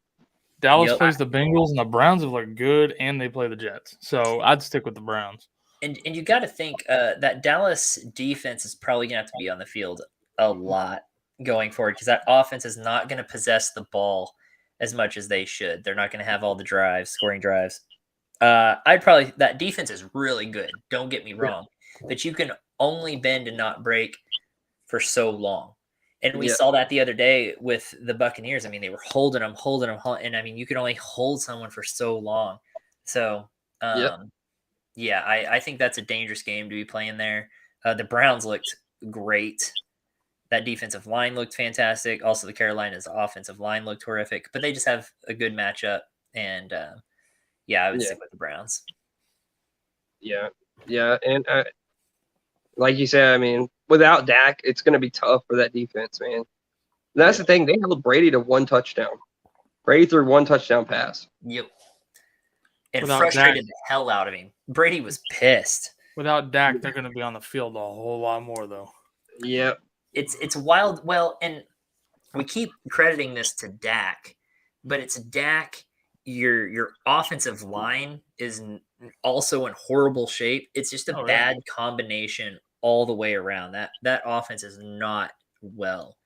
Dallas plays the Bengals, and the Browns have looked good, and they play the Jets. So I'd stick with the Browns. And you got to think that Dallas defense is probably going to have to be on the field a lot going forward, because that offense is not going to possess the ball as much as they should. They're not going to have all the scoring drives. That defense is really good. Don't get me wrong, but you can only bend and not break for so long. And we saw that the other day with the Buccaneers. I mean, they were holding them. And I mean, you can only hold someone for so long. So, I think that's a dangerous game to be playing there. The Browns looked great. That defensive line looked fantastic. Also, the Carolinas offensive line looked horrific, but they just have a good matchup. And I would stick with the Browns. Yeah. And like you said, I mean, without Dak, it's going to be tough for that defense, man. And that's the thing. They held Brady to 1 touchdown. Brady threw 1 touchdown pass. Yep. And frustrated the hell out of him. Brady was pissed. Without Dak, they're going to be on the field a whole lot more, though. Yep. It's wild. Well, and we keep crediting this to Dak, but it's Dak. Your offensive line is also in horrible shape. It's just a bad combination all the way around. That offense is not well.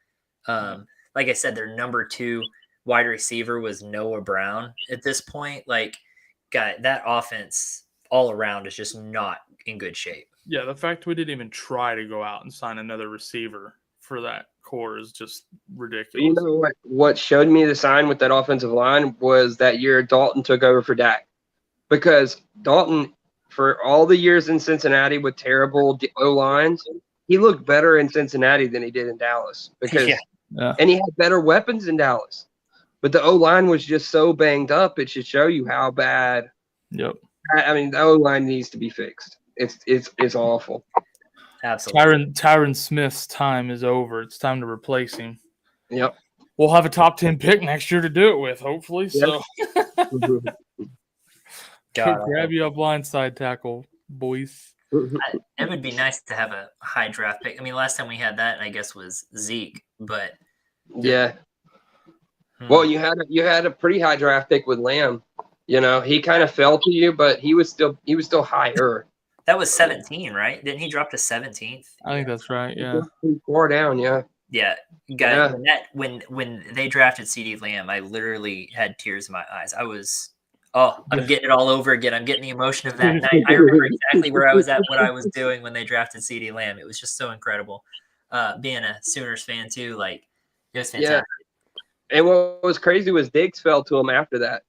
Like I said, their number 2 wide receiver was Noah Brown at this point. Like, that offense all around is just not in good shape. Yeah, the fact we didn't even try to go out and sign another receiver for that core is just ridiculous. You know what showed me the sign with that offensive line was that year Dalton took over for Dak. Because Dalton, for all the years in Cincinnati with terrible O-lines, he looked better in Cincinnati than he did in Dallas. Because and he had better weapons in Dallas. But the O-line was just so banged up, it should show you how bad. Yep. I mean, the O-line needs to be fixed. It's awful. Absolutely. Tyron Smith's time is over. It's time to replace him. Yep. We'll have a top 10 pick next year to do it with, hopefully. Yep. So grab you a blindside tackle, boys. It would be nice to have a high draft pick. I mean, last time we had that, I guess, was Zeke, but well, you had a pretty high draft pick with Lamb. You know, he kind of fell to you, but he was still higher. That was 17, right? Didn't he drop to 17th? I think that's right. Yeah. 4 down. Yeah. Yeah, guys. When they drafted CD Lamb, I literally had tears in my eyes. I'm getting it all over again. I'm getting the emotion of that night. I remember exactly where I was at, what I was doing when they drafted CD Lamb. It was just so incredible. Being a Sooners fan too, like, it was fantastic. Yeah. And what was crazy was Diggs fell to him after that.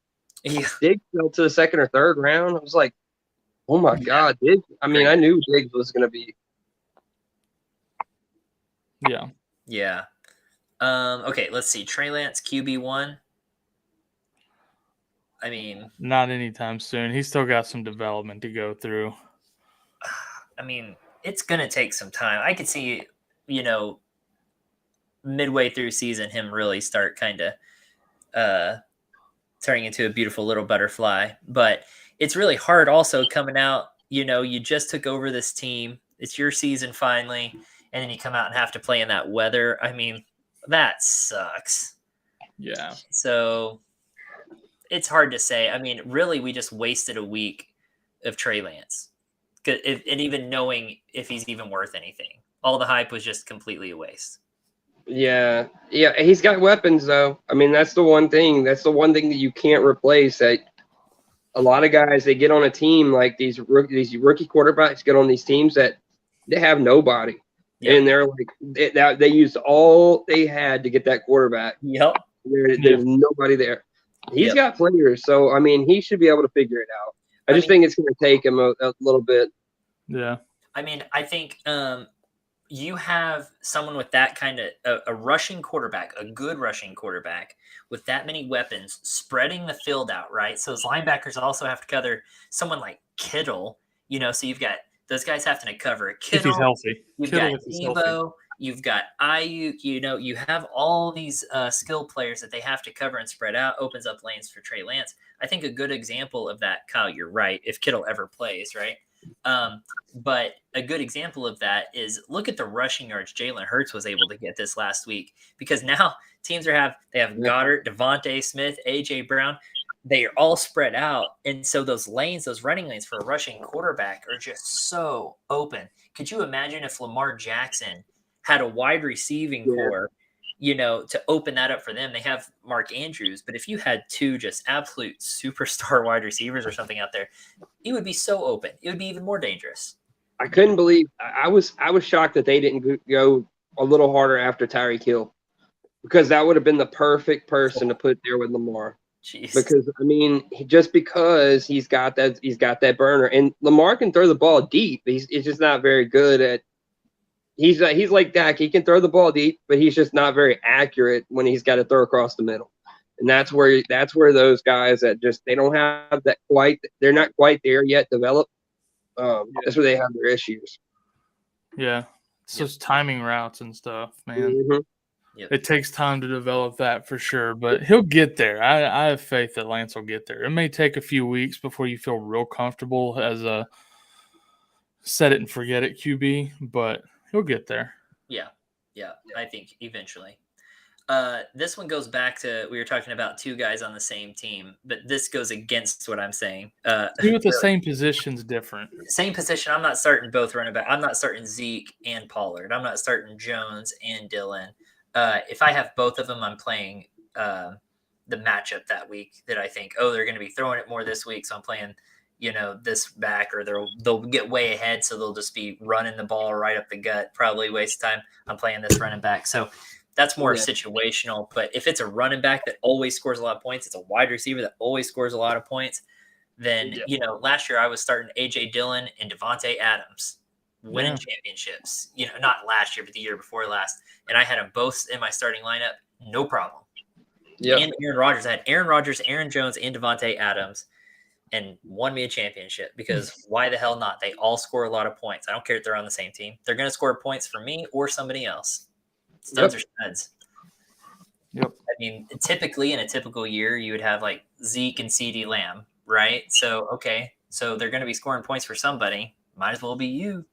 Yeah. Diggs fell to the 2nd or 3rd round. I was like, oh my God, Diggs. I mean, I knew Diggs was going to be. Yeah. Yeah. Okay, let's see. Trey Lance, QB1. I mean, not anytime soon. He's still got some development to go through. I mean, it's going to take some time. I could see, midway through season, him really start kind of turning into a beautiful little butterfly. But it's really hard also coming out, you just took over this team. It's your season finally. And then you come out and have to play in that weather. I mean, that sucks. Yeah. So it's hard to say. I mean, really, we just wasted a week of Trey Lance. And even knowing if he's even worth anything. All the hype was just completely a waste. Yeah. He's got weapons, though. I mean, that's the one thing. That's the one thing that you can't replace. That a lot of guys, they get on a team like these rookie quarterbacks get on these teams that they have nobody. Yep. And they're like, they used all they had to get that quarterback. Yep. There's nobody there. He's got players. So, I mean, he should be able to figure it out. I just think it's going to take him a little bit. Yeah. I mean, I think you have someone with that kind of a rushing quarterback, a good rushing quarterback with that many weapons, spreading the field out, right? So his linebackers also have to cover someone like Kittle, so you've got those guys having to cover Kittle. If he's healthy. You've got Debo, you've got Ayuk, you have all these skill players that they have to cover and spread out, opens up lanes for Trey Lance. I think a good example of that, Kyle, you're right, if Kittle ever plays, right? But a good example of that is look at the rushing yards Jalen Hurts was able to get this last week, because now teams they have Goddard, Devontae Smith, AJ Brown. They are all spread out. And so those running lanes for a rushing quarterback are just so open. Could you imagine if Lamar Jackson had a wide receiving core, to open that up for them? They have Mark Andrews, but if you had two just absolute superstar wide receivers or something out there, it would be so open. It would be even more dangerous. I couldn't believe I was shocked that they didn't go a little harder after Tyreek Hill, because that would have been the perfect person to put there with Lamar. Jeez. Because I mean, just because he's got that burner, and Lamar can throw the ball deep. He's just not very good at. He's like Dak. He can throw the ball deep, but he's just not very accurate when he's got to throw across the middle. And that's where those guys that just they don't have that quite. They're not quite there yet. Develop. That's where they have their issues. Yeah, it's just timing routes and stuff, man. Mm-hmm. Yep. It takes time to develop that for sure, but he'll get there. I have faith that Lance will get there. It may take a few weeks before you feel real comfortable as a set it and forget it QB, but he'll get there. Yeah, I think eventually. This one goes back to, we were talking about two guys on the same team, but this goes against what I'm saying. Two with the same position's different. Same position. I'm not starting both running back. I'm not starting Zeke and Pollard. I'm not starting Jones and Dillon. If I have both of them, I'm playing the matchup that week that I think, they're going to be throwing it more this week. So I'm playing, this back, or they'll get way ahead. So they'll just be running the ball right up the gut, probably waste time. I'm playing this running back. So that's more situational. But if it's a running back that always scores a lot of points, it's a wide receiver that always scores a lot of points, then, last year I was starting A.J. Dillon and Devontae Adams winning championships, not last year, but the year before last. And I had them both in my starting lineup. No problem. Yeah. And Aaron Rodgers. I had Aaron Rodgers, Aaron Jones, and Devontae Adams, and won me a championship, because why the hell not? They all score a lot of points. I don't care if they're on the same team. They're going to score points for me or somebody else. Studs are studs. Yep. I mean, typically in a typical year, you would have like Zeke and CeeDee Lamb, right? So, so they're going to be scoring points for somebody. Might as well be you.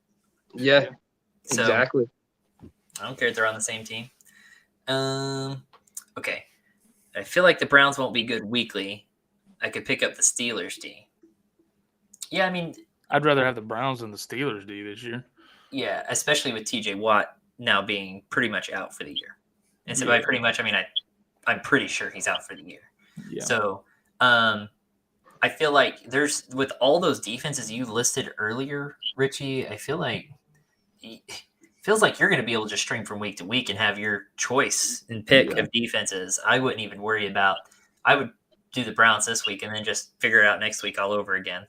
Yeah, so, exactly. I don't care if they're on the same team. Okay. I feel like the Browns won't be good weekly. I could pick up the Steelers D. Yeah, I mean, I'd rather have the Browns than the Steelers D this year. Yeah, especially with TJ Watt now being pretty much out for the year. And so by pretty much, I mean, I'm pretty sure he's out for the year. Yeah. So I feel like with all those defenses you listed earlier, Richie, I feel like feels like you're going to be able to just string from week to week and have your choice and pick of defenses. I wouldn't even worry about. I would do the Browns this week and then just figure it out next week all over again.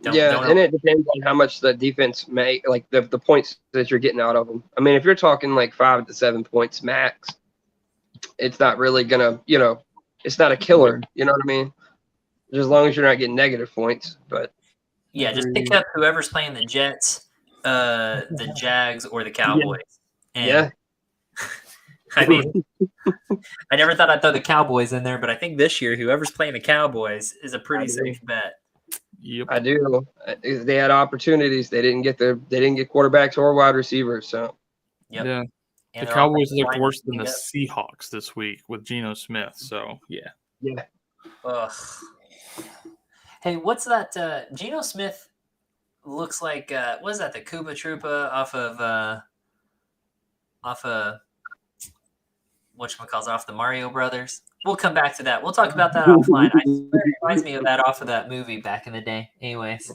And it depends on how much the defense make, like the points that you're getting out of them. I mean, if you're talking like 5 to 7 points max, it's not really gonna, it's not a killer. You know what I mean? Just as long as you're not getting negative points. But yeah, just pick up whoever's playing the Jets, the Jags, or the Cowboys. And I mean, I never thought I'd throw the Cowboys in there, but I think this year whoever's playing the Cowboys is a pretty safe bet. Yep. I do. They had opportunities. They didn't get quarterbacks or wide receivers. So yeah, the Cowboys looked worse than the Seahawks this week with Geno Smith. So yeah. Ugh. Hey, what's that? Geno Smith looks like what is that? The Koopa Troopa off of whatchamacallit, off the Mario Brothers. We'll come back to that. We'll talk about that offline. I swear it reminds me of that off of that movie back in the day. Anyways,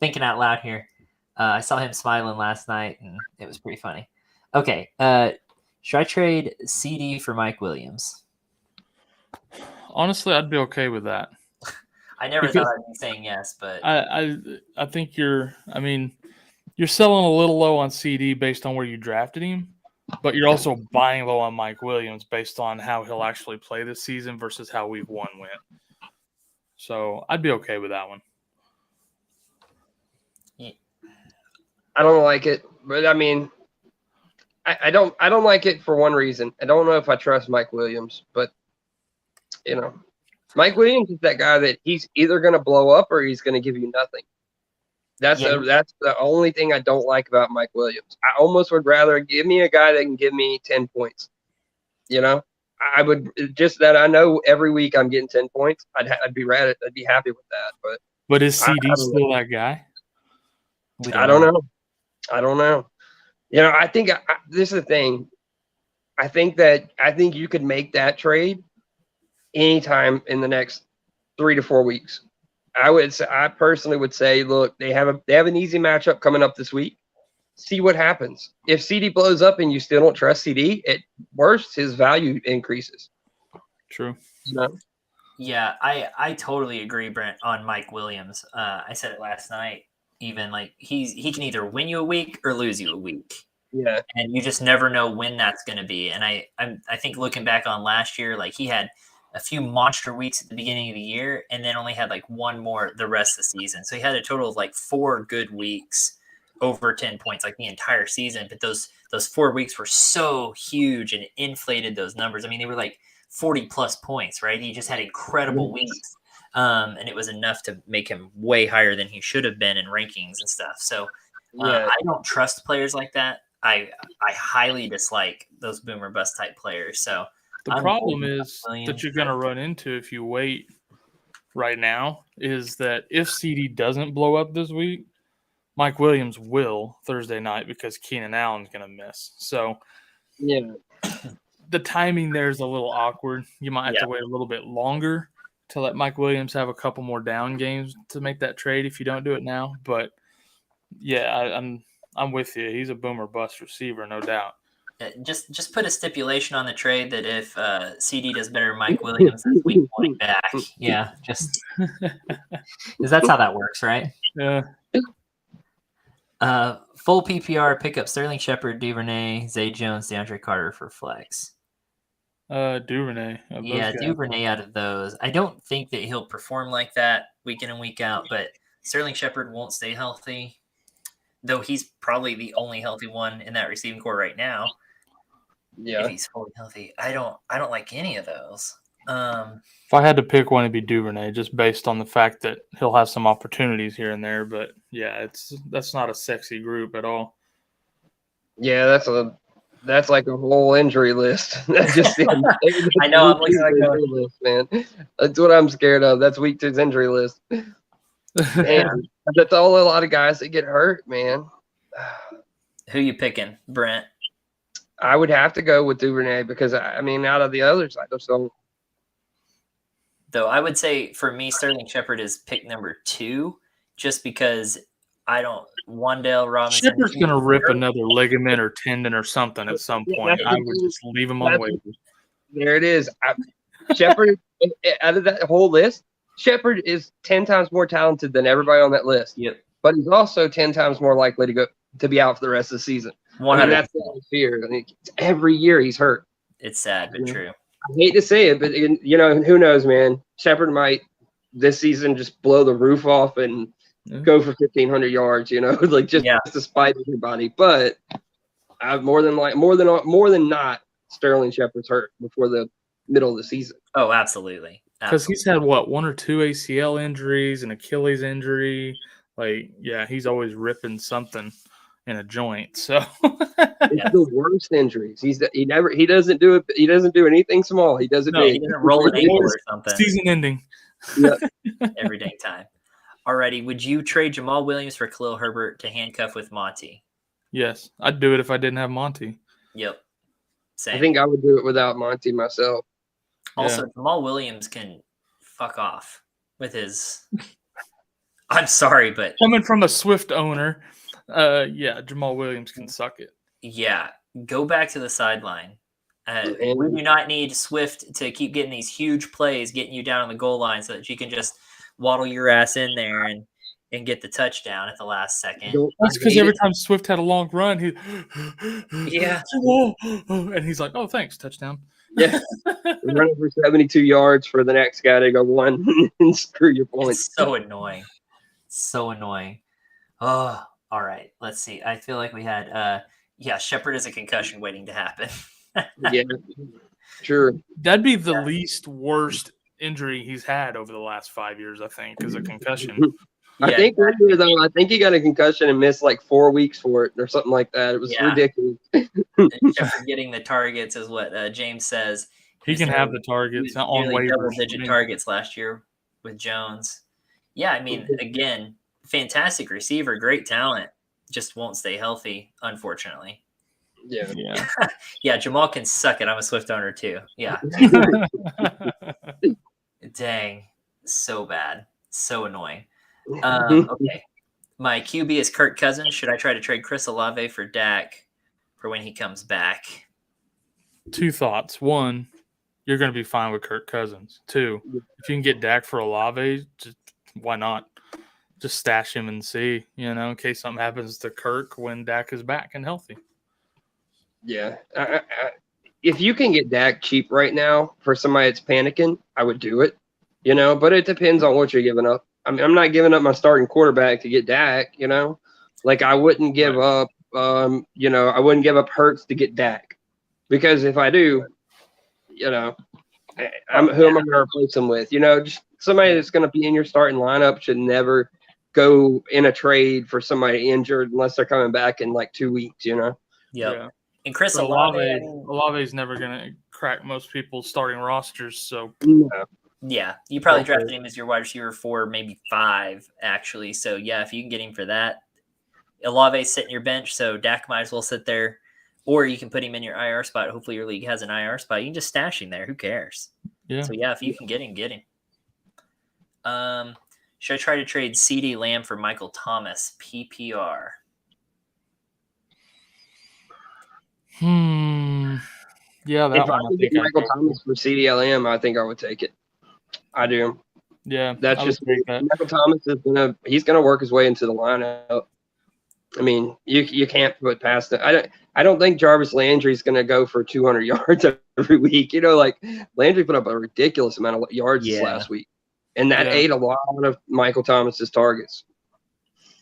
thinking out loud here. I saw him smiling last night, and it was pretty funny. Okay, should I trade CD for Mike Williams? Honestly, I'd be okay with that. I never thought I'd be saying yes, but I think you're selling a little low on CD based on where you drafted him, but you're also buying low on Mike Williams based on how he'll actually play this season versus how week 1 went. So I'd be okay with that one. I don't like it, but I mean, I don't like it for one reason. I don't know if I trust Mike Williams, but Mike Williams is that guy that he's either going to blow up or he's going to give you nothing. That's the only thing I don't like about Mike Williams. I almost would rather give me a guy that can give me 10 points. I would just that I know every week I'm getting 10 points. I'd be happy with that. But is CD still that guy? I don't know. I think this is the thing. I think you could make that trade anytime in the next 3 to 4 weeks. I personally would say, look, they have an easy matchup coming up this week. See what happens. If CD blows up and you still don't trust CD, at worst his value increases. True. Yeah, I totally agree, Brent, on Mike Williams. I said it last night. Even like he can either win you a week or lose you a week. Yeah, and you just never know when that's going to be. And I think looking back on last year, like he had a few monster weeks at the beginning of the year, and then only had like one more the rest of the season. So he had a total of like 4 good weeks over 10 points, like the entire season. But those 4 weeks were so huge and inflated those numbers. I mean, they were like 40 plus points, right? He just had incredible weeks. And it was enough to make him way higher than he should have been in rankings and stuff. So I don't trust players like that. I highly dislike those boomer bust type players. So the problem is that you're going to run into if you wait right now is that if CD doesn't blow up this week, Mike Williams will Thursday night because Keenan Allen's going to miss. So the timing there is a little awkward. You might have to wait a little bit longer to let Mike Williams have a couple more down games to make that trade if you don't do it now. But I'm with you. He's a boomer bust receiver, no doubt. Just put a stipulation on the trade that if CD does better than Mike Williams, that's week 1 back. Yeah, just because that's how that works, right? Yeah. Full PPR, pick up Sterling Shepard, Duvernay, Zay Jones, DeAndre Carter for flex. Duvernay. Duvernay out of those. I don't think that he'll perform like that week in and week out, but Sterling Shepard won't stay healthy, though he's probably the only healthy one in that receiving core right now. Yeah. If he's fully healthy. I don't like any of those. If I had to pick one, it'd be Duvernay, just based on the fact that he'll have some opportunities here and there. But yeah, that's not a sexy group at all. Yeah, that's like a whole injury list. I know. I'm looking like injury list, man. That's what I'm scared of. That's week 2's injury list. Man, that's all a lot of guys that get hurt, man. Who you picking, Brent? I would have to go with Duvernay because I mean, out of the others, I just don't. Though I would say for me, Sterling Shepard is pick number 2, just because I don't. Wan'Dale Robinson. Shepard's going to rip another ligament or tendon or something at some point. I would just leave him on waivers. There it is. Shepard, out of that whole list, Shepard is 10 times more talented than everybody on that list. Yep. But he's also 10 times more likely to be out for the rest of the season. And that's the fear. I mean, every year he's hurt. It's sad, but true. I hate to say it, but who knows, man? Shepard might this season just blow the roof off and go for 1,500 yards. To spite everybody. But I've more than not, Sterling Shepard's hurt before the middle of the season. Oh, absolutely. Because he's had 1 or 2 ACL injuries, an Achilles injury. He's always ripping something in a joint. So it's the worst injuries. He doesn't do it. He doesn't do anything small. He does it big. He doesn't roll an ankle or something. Season ending. Yep. Every dang time. Alrighty, would you trade Jamal Williams for Khalil Herbert to handcuff with Monty? Yes, I'd do it if I didn't have Monty. Yep. Same. I think I would do it without Monty myself. Also, Jamal Williams can fuck off with his. I'm sorry, but coming from a Swift owner, Jamal Williams can suck it. Yeah, go back to the sideline. We do not need Swift to keep getting these huge plays, getting you down on the goal line so that you can just waddle your ass in there and get the touchdown at the last second. That's because every time Swift had a long run, he and he's like, "Oh, thanks, touchdown." Yeah, running for 72 yards for the next guy to go one and screw your points. It's so annoying. So annoying. Oh, all right. Let's see. I feel like we had Shepard is a concussion waiting to happen. Yeah, sure. That'd be the least worst injury he's had over the last 5 years, I think, is a concussion. I think he got a concussion and missed like 4 weeks for it or something like that. It was ridiculous. Shepard getting the targets is what James says. He can have the targets on waivers. Double-digit targets last year with Jones. Yeah, I mean, again, fantastic receiver, great talent, just won't stay healthy, unfortunately. Yeah. Jamal can suck it. I'm a Swift owner too. Yeah. Dang, so bad, so annoying. Okay, my QB is Kirk Cousins. Should I try to trade Chris Olave for Dak for when he comes back? 2 thoughts. 1, you're going to be fine with Kirk Cousins. 2, if you can get Dak for Olave, just, why not? Just stash him and see, in case something happens to Kirk when Dak is back and healthy. Yeah. If you can get Dak cheap right now for somebody that's panicking, I would do it, but it depends on what you're giving up. I mean, I'm not giving up my starting quarterback to get Dak, like I wouldn't give up, I wouldn't give up Hurts to get Dak, because if I do, who am I going to replace him with? Just somebody that's going to be in your starting lineup should never go in a trade for somebody injured unless they're coming back in like 2 weeks, Yep. Yeah. And Chris Olave's never going to crack most people's starting rosters, so yeah, you probably drafted him as your wide receiver 4, maybe 5, actually. So yeah, if you can get him for that, Olave's sitting your bench, so Dak might as well sit there, or you can put him in your IR spot. Hopefully your league has an IR spot. You can just stash him there. Who cares? Yeah. So yeah, if you can get him, get him. Should I try to trade CeeDee Lamb for Michael Thomas PPR? Yeah, that one. I think Michael Thomas for CeeDee Lamb, I think I would take it. I do. Yeah, that's just Michael Thomas is he's gonna work his way into the lineup. I mean, you can't put past it. I don't think Jarvis Landry's gonna go for 200 yards every week. Landry put up a ridiculous amount of yards this last week, and that ate a lot of Michael Thomas's targets.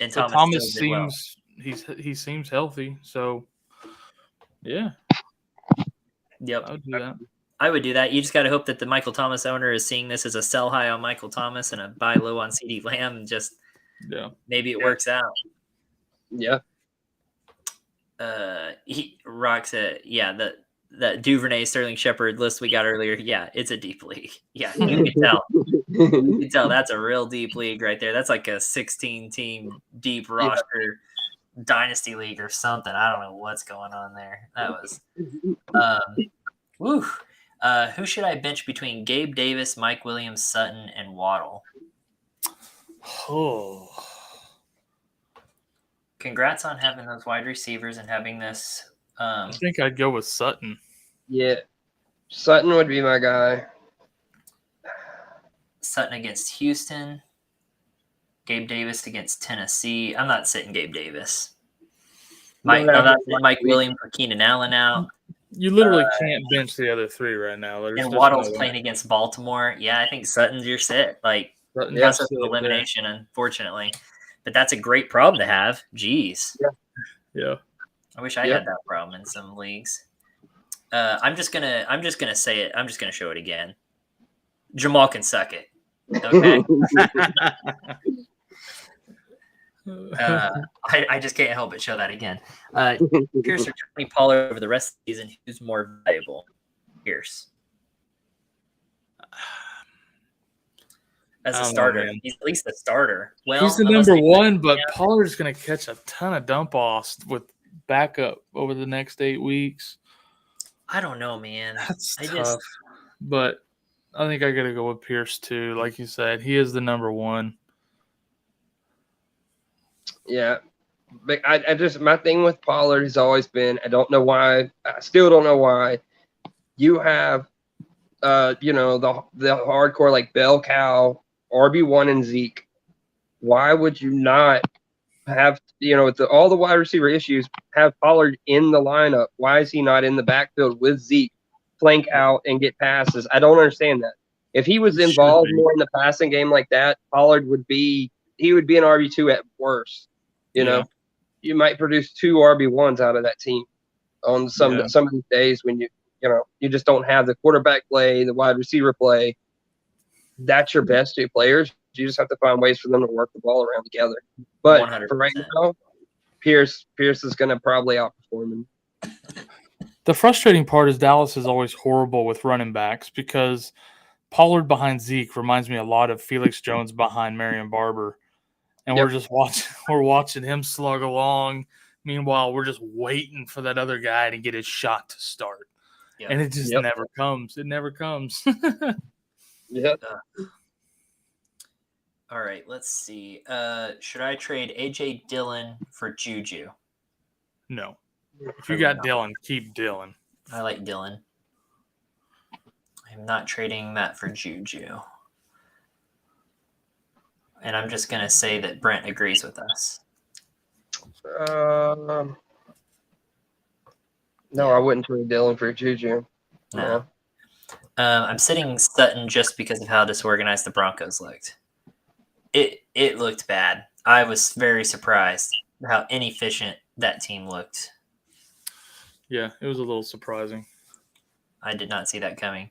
And Thomas seems he seems healthy, so yeah. Yep. I would do that. You just got to hope that the Michael Thomas owner is seeing this as a sell high on Michael Thomas and a buy low on CeeDee Lamb, and just maybe it works out. Yeah. He rocks it. Yeah, that Duvernay Sterling Shepard list we got earlier. Yeah, it's a deep league. Yeah, you can tell. You can tell that's a real deep league right there. That's like a 16-team deep roster dynasty league or something. I don't know what's going on there. That was who should I bench between Gabe Davis, Mike Williams, Sutton, and Waddle? Oh, congrats on having those wide receivers and having this. I think I'd go with Sutton. Yeah, Sutton would be my guy. Sutton against Houston. Gabe Davis against Tennessee. I'm not sitting Gabe Davis. I'm not sitting Mike Williams or Keenan Allen out. You literally can't bench the other 3 right now. And Waddle's playing against Baltimore. Yeah, I think Sutton's your sit. Process of elimination, unfortunately. But that's a great problem to have. Jeez. Yeah. I wish I had that problem in some leagues. I'm just gonna say it. I'm just gonna show it again. Jamal can suck it. Okay. I just can't help but show that again. Pierce or Tony Pollard over the rest of the season, who's more valuable? Pierce. as a starter. He's at least a starter. Well, he's the number one, but Pollard's going to catch a ton of dump offs with backup over the next 8 weeks. I don't know, man. That's tough. But I think I got to go with Pierce too. Like you said, he is the number one. Yeah. But I just, my thing with Pollard has always been, I don't know why. I still don't know why. You have, you know, the hardcore like bell cow, RB1 and Zeke. Why would you not have, you know, with all the wide receiver issues, have Pollard in the lineup? Why is he not in the backfield with Zeke, flank out and get passes? I don't understand that. If he was involved more in the passing game like that, Pollard would be an RB2 at worst. You know, you might produce 2 RB1s out of that team on some of these days when you just don't have the quarterback play, the wide receiver play. That's your best 2 players. You just have to find ways for them to work the ball around together. But 100%. For right now, Pierce is going to probably outperform him. The frustrating part is Dallas is always horrible with running backs because Pollard behind Zeke reminds me a lot of Felix Jones behind Marion Barber. And we're just watching him slug along. Meanwhile, we're just waiting for that other guy to get his shot to start. Yep. And it just never comes. It never comes. All right, let's see. Should I trade A.J. Dillon for Juju? No. If you got Dillon, keep Dillon. I like Dillon. I'm not trading that for Juju. And I'm just going to say that Brent agrees with us. No, I wouldn't trade Dillon for Juju. No. I'm sitting Sutton just because of how disorganized the Broncos looked. It looked bad. I was very surprised how inefficient that team looked. Yeah, it was a little surprising. I did not see that coming.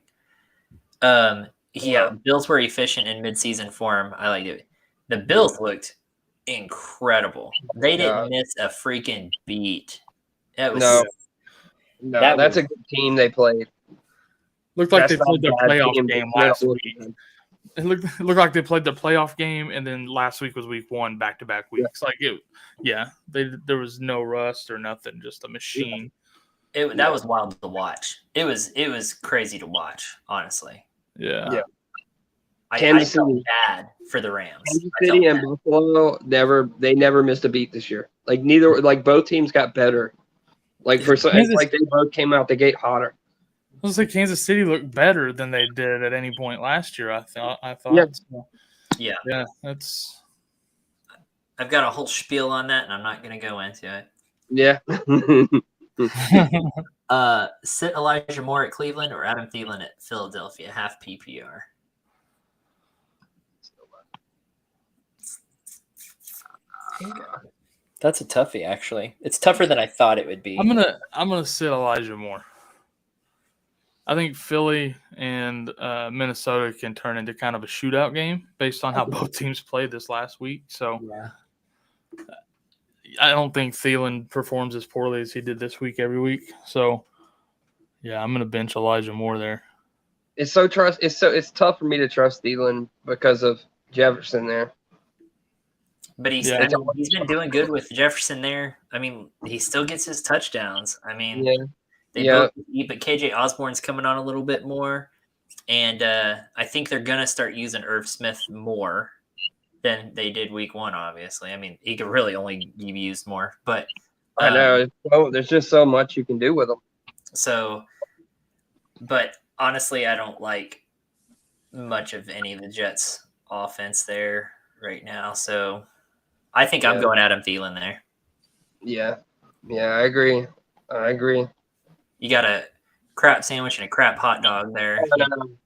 Bills were efficient in midseason form. I liked it. The Bills looked incredible. They didn't miss a freaking beat. That's a good team they played. Looked like they played their playoff game last week. It looked like they played the playoff game, and then last week was week 1, back-to-back weeks. There was no rust or nothing, just a machine. That was wild to watch. It was crazy to watch, honestly. Yeah. I felt bad for the Rams. Kansas City and Buffalo never missed a beat this year. Both teams got better. They both came out the gate hotter. I was like, Kansas City looked better than they did at any point last year. I thought. Yeah. Yeah. That's. I've got a whole spiel on that, and I'm not going to go into it. Yeah. Sit Elijah Moore at Cleveland or Adam Thielen at Philadelphia, half PPR. That's a toughie, actually. It's tougher than I thought it would be. I'm gonna sit Elijah Moore. I think Philly and Minnesota can turn into kind of a shootout game based on how both teams played this last week. So I don't think Thielen performs as poorly as he did this week every week. So yeah, I'm gonna bench Elijah Moore there. It's tough for me to trust Thielen because of Jefferson there. But he's been doing good with Jefferson there. I mean, he still gets his touchdowns. I mean, both eat, but KJ Osborne's coming on a little bit more. And I think they're going to start using Irv Smith more than they did week 1, obviously. I mean, he could really only be used more. But I know. There's just so much you can do with him. So, but honestly, I don't like much of any of the Jets' offense there right now. So I think I'm going Adam Thielen there. Yeah, I agree. You got a crap sandwich and a crap hot dog there.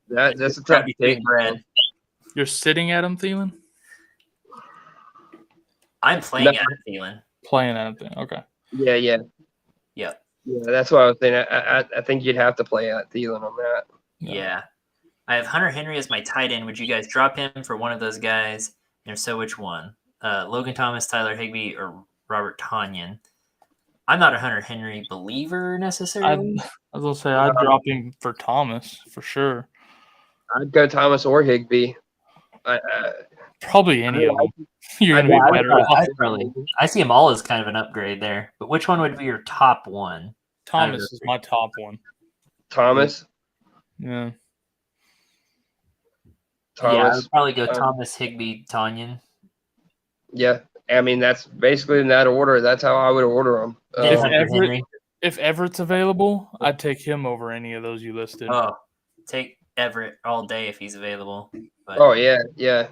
That's a tough big bread. You're sitting Adam Thielen? I'm playing Adam Thielen. Playing Adam Thielen, okay. Yeah. Yep. Yeah, that's what I was saying. I think you'd have to play Thielen on that. Yeah. I have Hunter Henry as my tight end. Would you guys drop him for one of those guys? And if so, which one? Logan Thomas, Tyler Higbee, or Robert Tonyan? I'm not a Hunter Henry believer necessarily. I was going to say I'd drop him for Thomas for sure. I'd go Thomas or Higbee. Probably any of them. You're going to be better off. I see them all as kind of an upgrade there. But which one would be your top one? Thomas is my top one. Thomas? Yeah. Thomas. Yeah, I would probably go Thomas, Higbee, Tanyan. Yeah. I mean, that's basically in that order. That's how I would order them. If Everett's available, I'd take him over any of those you listed. Oh, take Everett all day if he's available. But oh, yeah.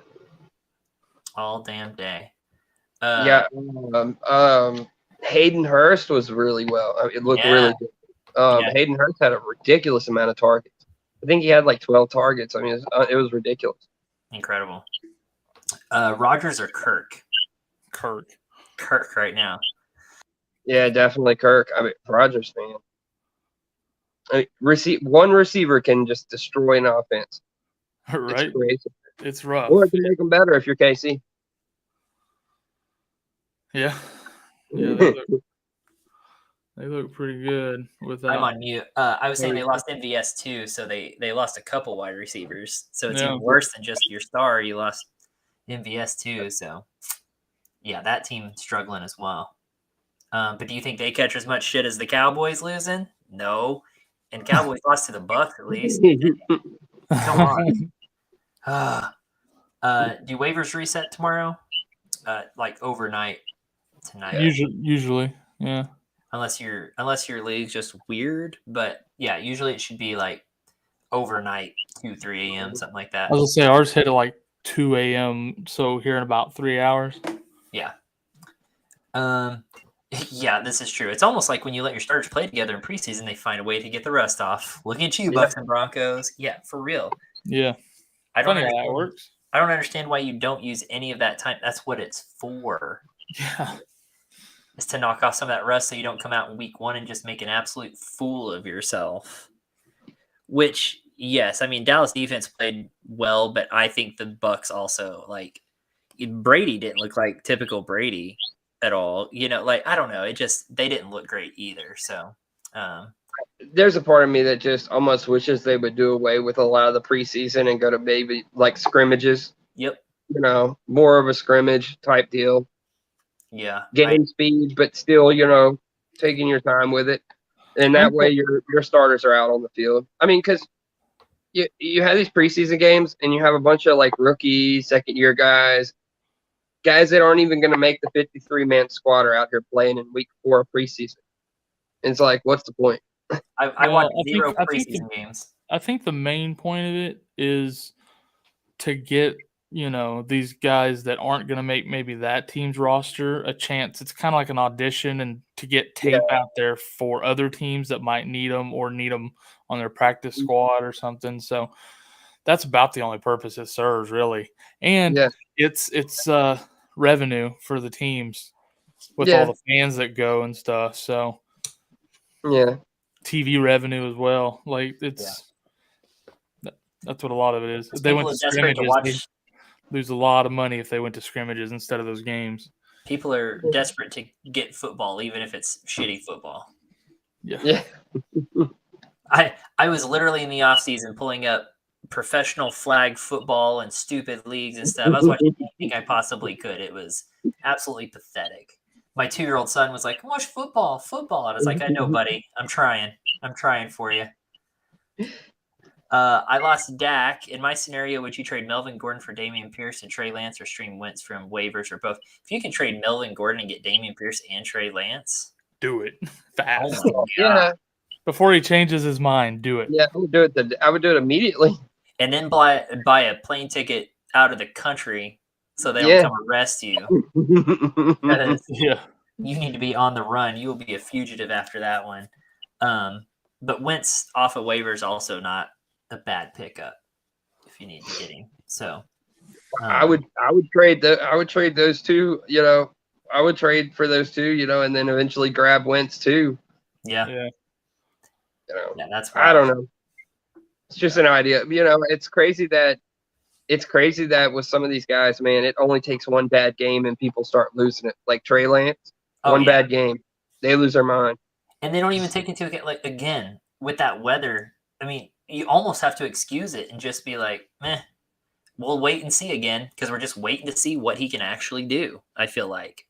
All damn day. Hayden Hurst was really well. I mean, it looked really good. Hayden Hurst had a ridiculous amount of targets. I think he had like 12 targets. I mean, it was ridiculous. Incredible. Rodgers or Kirk? Kirk right now. Yeah, definitely Kirk. I mean, Rodgers, man. I mean, one receiver can just destroy an offense. Right. It's crazy. It's rough. Or it can make them better if you're KC. Yeah. Yeah, they look pretty good with that. I'm on mute. I was saying they lost MVS too, so they lost a couple wide receivers. So it's even worse than just your star. You lost MVS too. So yeah, that team struggling as well. But do you think they catch as much shit as the Cowboys losing? No. And Cowboys lost to the Bucs at least. Come on. Do waivers reset tomorrow? Like overnight tonight? Usually, yeah. Unless your league's just weird, but yeah, usually it should be like overnight, 2-3 a.m. something like that. I was gonna say ours hit at like 2 a.m. So here in about 3 hours. Yeah. Yeah, this is true. It's almost like when you let your starters play together in preseason, they find a way to get the rust off. Looking at you, Bucs and Broncos. Yeah, for real. Yeah. I don't understand how that works. I don't understand why you don't use any of that time. That's what it's for. Yeah. Is to knock off some of that rust so you don't come out in week 1 and just make an absolute fool of yourself. Which, yes, I mean, Dallas defense played well, but I think the Bucs also, like, Brady didn't look like typical Brady at all. You know, like, I don't know. They didn't look great either. So, there's a part of me that just almost wishes they would do away with a lot of the preseason and go to maybe like scrimmages. Yep. You know, more of a scrimmage type deal. Yeah. Game speed, but still, you know, taking your time with it. And that way your starters are out on the field. I mean, because you have these preseason games and you have a bunch of like rookie, second-year guys that aren't even going to make the 53-man squad are out here playing in week 4 of preseason. And it's like, what's the point? I watched zero preseason games. I think the main point of it is to get, you know, these guys that aren't going to make maybe that team's roster a chance. It's kind of like an audition and to get tape out there for other teams that might need them or need them on their practice squad or something. So that's about the only purpose it serves, really. And it's revenue for the teams with all the fans that go and stuff. So TV revenue as well. Like that's what a lot of it is. If they went to scrimmages, lose a lot of money if they went to scrimmages instead of those games. People are desperate to get football, even if it's shitty football. Yeah. I was literally in the off season pulling up professional flag football and stupid leagues and stuff. I was watching anything I possibly could. It was absolutely pathetic. My 2-year-old son was like, watch football. And I was like, I know, buddy. I'm trying for you. I lost Dak. In my scenario, would you trade Melvin Gordon for Dameon Pierce and Trey Lance or stream Wentz from waivers or both? If you can trade Melvin Gordon and get Dameon Pierce and Trey Lance, do it fast. Oh my God. Before he changes his mind, do it. Yeah, I would do it immediately. And then buy a plane ticket out of the country so they don't come arrest you. You need to be on the run. You will be a fugitive after that one. But Wentz off of waivers also not a bad pickup if you need to get him. So I would trade those two, you know. I would trade for those two, you know, and then eventually grab Wentz too. Yeah. You know, that's I don't know. It's just an idea. You know, it's crazy that with some of these guys, man, it only takes one bad game and people start losing it. Like Trey Lance, bad game, they lose their mind. And they don't even take into account, like, again, with that weather, I mean, you almost have to excuse it and just be like, meh. we'll wait and see again because we're just waiting to see what he can actually do. I feel like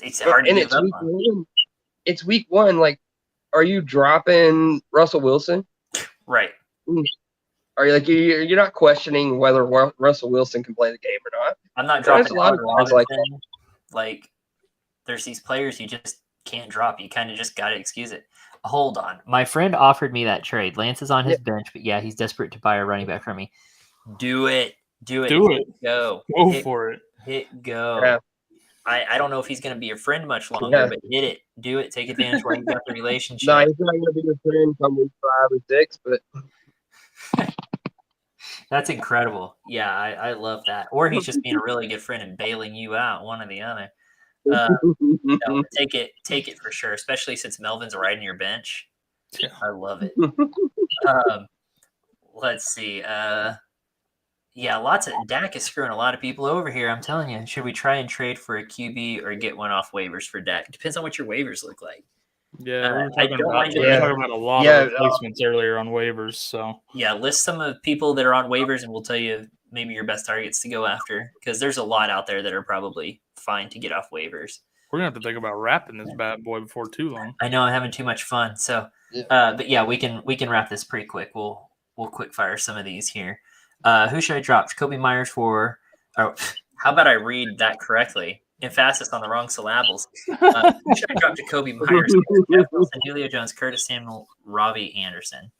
it's hard to give up on. It's week one. Like, are you dropping Russell Wilson? Right. Are you like you're not questioning whether Russell Wilson can play the game or not? I'm not dropping a lot of guys like that. Like, there's these players you just can't drop. You kind of just got to excuse it. Hold on. My friend offered me that trade. Lance is on his bench, but yeah, he's desperate to buy a running back from me. Do it. Do it. Go. Go for it. Hit go. Yeah. I don't know if he's going to be your friend much longer, but hit it. Do it. Take advantage while you got the relationship. No, he's not going to be your friend come week 5 or 6, but that's incredible. Yeah, I love that. Or he's just being a really good friend and bailing you out, one or the other. No, take it for sure, especially since Melvin's riding your bench. Yeah. I love it. Let's see. Yeah, Dak is screwing a lot of people over here. I'm telling you. Should we try and trade for a QB or get one off waivers for Dak? Depends on what your waivers look like. Yeah, we were talking about a lot of replacements earlier on waivers. So yeah, list some of the people that are on waivers, and we'll tell you maybe your best targets to go after, because there's a lot out there that are probably fine to get off waivers. We're gonna have to think about wrapping this bad boy before too long. I know I'm having too much fun. So, but yeah, we can wrap this pretty quick. We'll quick fire some of these here. Who should I drop? Jacoby Myers for? Oh, how about I read that correctly? Emphasis on the wrong syllables. Who should I drop? Jacoby Myers, Wilson, Julio Jones, Curtis Samuel, Robbie Anderson.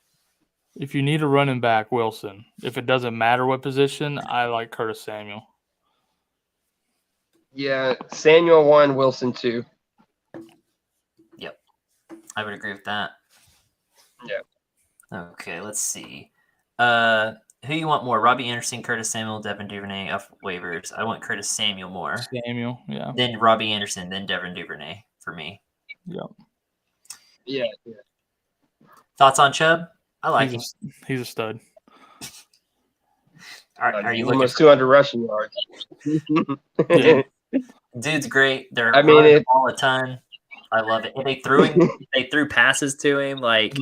If you need a running back, Wilson. If it doesn't matter what position, I like Curtis Samuel. Yeah, Samuel 1, Wilson 2. Yep, I would agree with that. Yeah. Okay, let's see. Who you want more? Robbie Anderson, Curtis Samuel, Devin Duvernay off waivers. I want Curtis Samuel more. Samuel, yeah. Then Robbie Anderson, then Devin Duvernay for me. Yep. Yeah. Thoughts on Chubb? I like him. He's a stud. Are you almost 200 rushing yards? Yeah. Dude's great. They're running the ball a ton. I love it. And they threw passes to him, like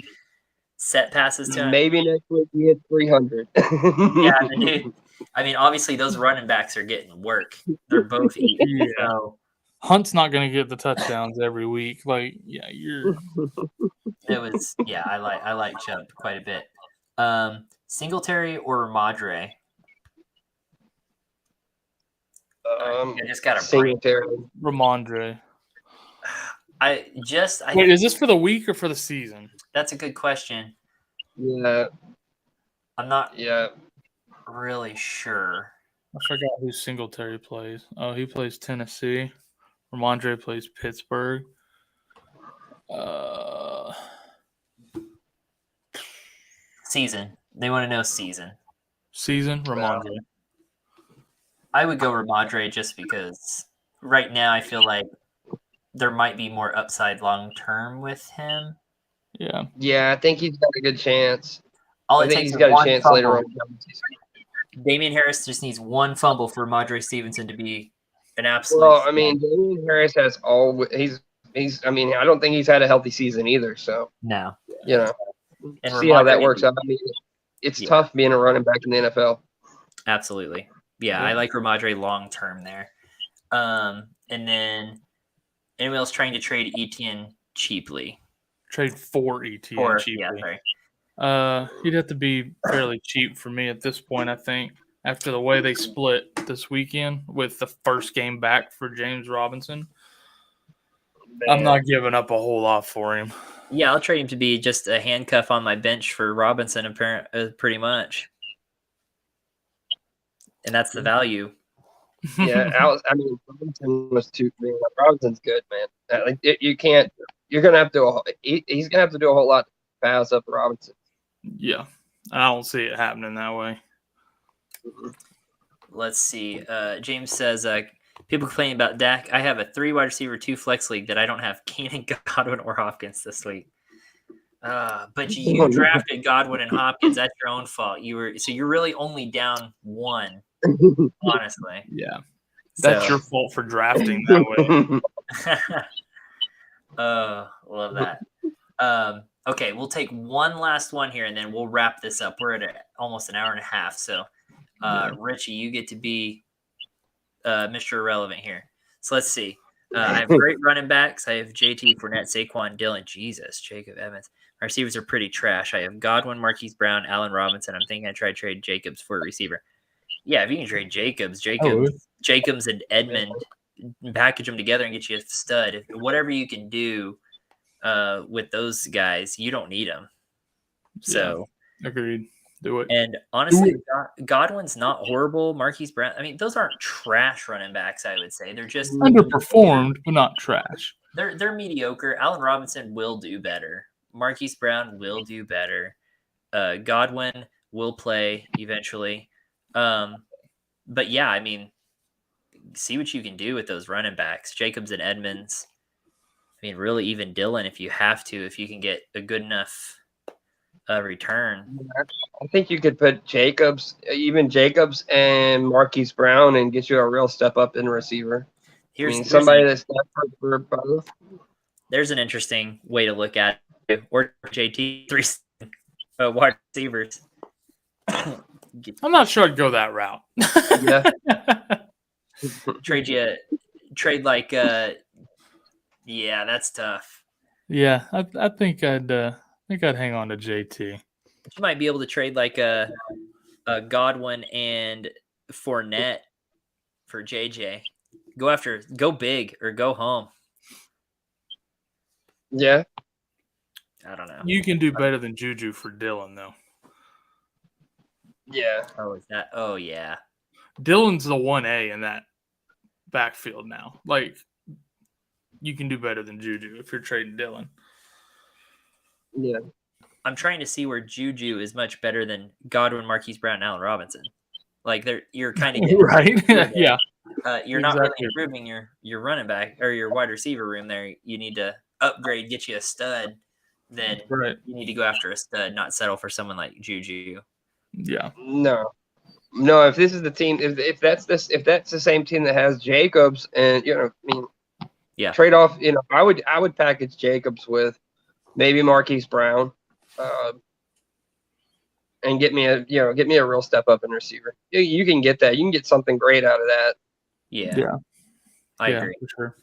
set passes to him. Maybe next week he hits 300. Yeah, dude. I mean, obviously those running backs are getting work. They're both eating. Yeah. So. Hunt's not going to get the touchdowns every week. Like, yeah, you're. It was, yeah. I like Chubb quite a bit. Singletary or Madre? I just got a Singletary. Ramondre. Wait, is this for the week or for the season? That's a good question. Yeah. I'm not really sure. I forgot who Singletary plays. Oh, he plays Tennessee. Ramondre plays Pittsburgh. Season. They want to know season. Season, Ramondre. I would go Ramondre just because right now I feel like there might be more upside long term with him. Yeah. Yeah, I think he's got a good chance. I think he's got a chance later on. Damian Harris just needs one fumble for Madre Stevenson to be an absolute. Well, I mean, Damian Harris has he's. I mean, I don't think he's had a healthy season either. So no, and see how that works out. I mean, it's tough being a running back in the NFL. Absolutely, yeah. I like Ramondre long term there. And then anyone else trying to trade Etienne cheaply? Trade for Etienne cheaply. Yeah, sorry. He'd have to be fairly cheap for me at this point, I think, after the way they split this weekend with the first game back for James Robinson. Man. I'm not giving up a whole lot for him. Yeah, I'll trade him to be just a handcuff on my bench for Robinson, pretty much. And that's the value. Yeah, Robinson was too. I mean, Robinson's good, man. You can't. You're gonna have to. He's gonna have to do a whole lot to pass up Robinson. Yeah, I don't see it happening that way. Let's see. James says, people complaining about Dak. I have a 3 wide receiver, 2 flex league that I don't have Keenan, Godwin, or Hopkins this week. But you drafted Godwin and Hopkins. That's your own fault. You're really only down 1, honestly. Yeah, that's your fault for drafting that way. Love that. Okay, we'll take one last one here, and then we'll wrap this up. We're at almost an hour and a half. So Richie, you get to be Mr. Irrelevant here. So let's see. I have great running backs. I have JT, Fournette, Saquon, Dillon, Jesus, Jacob Evans. My receivers are pretty trash. I have Godwin, Marquise Brown, Allen Robinson. I'm thinking I try to trade Jacobs for a receiver. Yeah, if you can trade Jacobs and Edmond, package them together and get you a stud. Whatever you can do with those guys, you don't need them. So agreed. Do it. And honestly, Godwin's not horrible. Marquise Brown, I mean, those aren't trash running backs, I would say. They're just underperformed, but not trash. They're mediocre. Allen Robinson will do better. Marquise Brown will do better. Godwin will play eventually. But yeah, I mean, see what you can do with those running backs, Jacobs and Edmonds. I mean, really, even Dillon, if you have to, if you can get a good enough return. I think you could put Jacobs and Marquise Brown and get you a real step up in receiver. Somebody that's for both. There's an interesting way to look at it. Or JT, 3 wide receivers. I'm not sure I'd go that route. Yeah. Trade like yeah, that's tough. Yeah, I think I'd hang on to JT. You might be able to trade like a Godwin and Fournette for JJ. Go big or go home. Yeah. I don't know. You can do better than Juju for Dillon, though. Yeah. Oh, is that? Oh, yeah. Dillon's the 1A in that backfield now. Like, you can do better than Juju if you're trading Dillon. Yeah. I'm trying to see where Juju is much better than Godwin, Marquise Brown, and Allen Robinson. Like, you're kind of getting right. Yeah. You're not really improving your running back or your wide receiver room there. You need to upgrade, get you a stud. Then you need to go after a stud, not settle for someone like Juju. Yeah. No. If this is the team, if that's the same team that has Jacobs, and trade off. I would package Jacobs with maybe Marquise Brown, and get me a real step up in receiver. You can get that. You can get something great out of that. Yeah. I agree. For sure.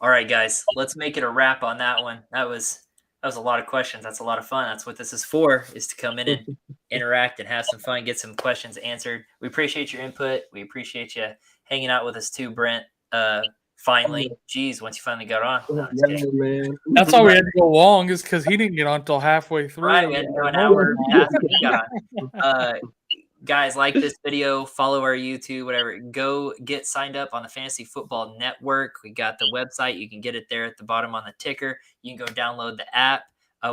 All right, guys, let's make it a wrap on that one. That was a lot of questions. That's a lot of fun. That's what this is for, is to come in and interact and have some fun, get some questions answered. We appreciate your input. We appreciate you hanging out with us too, Brent. Finally, once you finally got on. Man. That's why we had to go long, is because he didn't get on until halfway through. Right, we had to go an hour after he got on. Guys, like this video, follow our YouTube, whatever. Go get signed up on the Fantasy Football Network. We got the website. You can get it there at the bottom on the ticker. You can go download the app.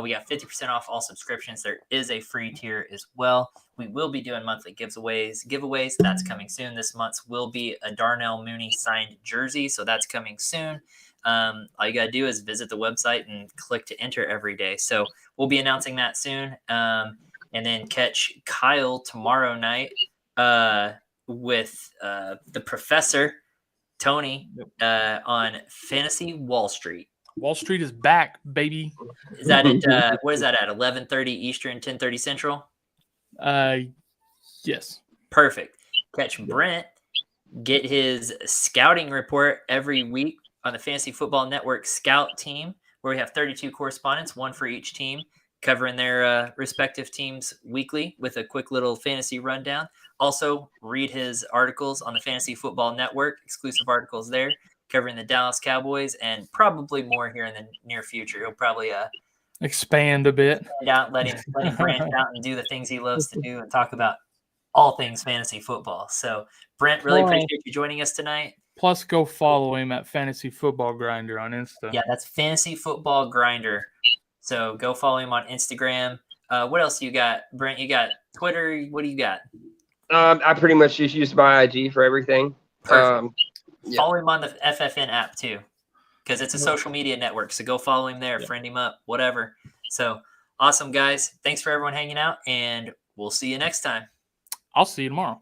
We got 50% off all subscriptions. There is a free tier as well. We will be doing monthly giveaways. That's coming soon. This month's will be a Darnell Mooney signed jersey, so that's coming soon. All you got to do is visit the website and click to enter every day. So we'll be announcing that soon. And then catch Kyle tomorrow night with the professor, Tony, on Fantasy Wall Street. Wall Street is back, baby. Is that at what is that at 11:30 Eastern, 10:30 Central? Yes. Perfect. Catch Brent, get his scouting report every week on the Fantasy Football Network Scout team, where we have 32 correspondents, one for each team, covering their respective teams weekly with a quick little fantasy rundown. Also, read his articles on the Fantasy Football Network, exclusive articles there, covering the Dallas Cowboys and probably more here in the near future. He'll probably expand a bit, let him branch out and do the things he loves to do and talk about all things fantasy football. So, Brent, really appreciate you joining us tonight. Plus, go follow him at Fantasy Football Grinder on Insta. Yeah, that's Fantasy Football Grinder. So go follow him on Instagram. What else you got, Brent? You got Twitter. What do you got? I pretty much just use my IG for everything. Follow him on the FFN app too, because it's a social media network. So go follow him there, friend him up, whatever. So awesome, guys. Thanks for everyone hanging out, and we'll see you next time. I'll see you tomorrow.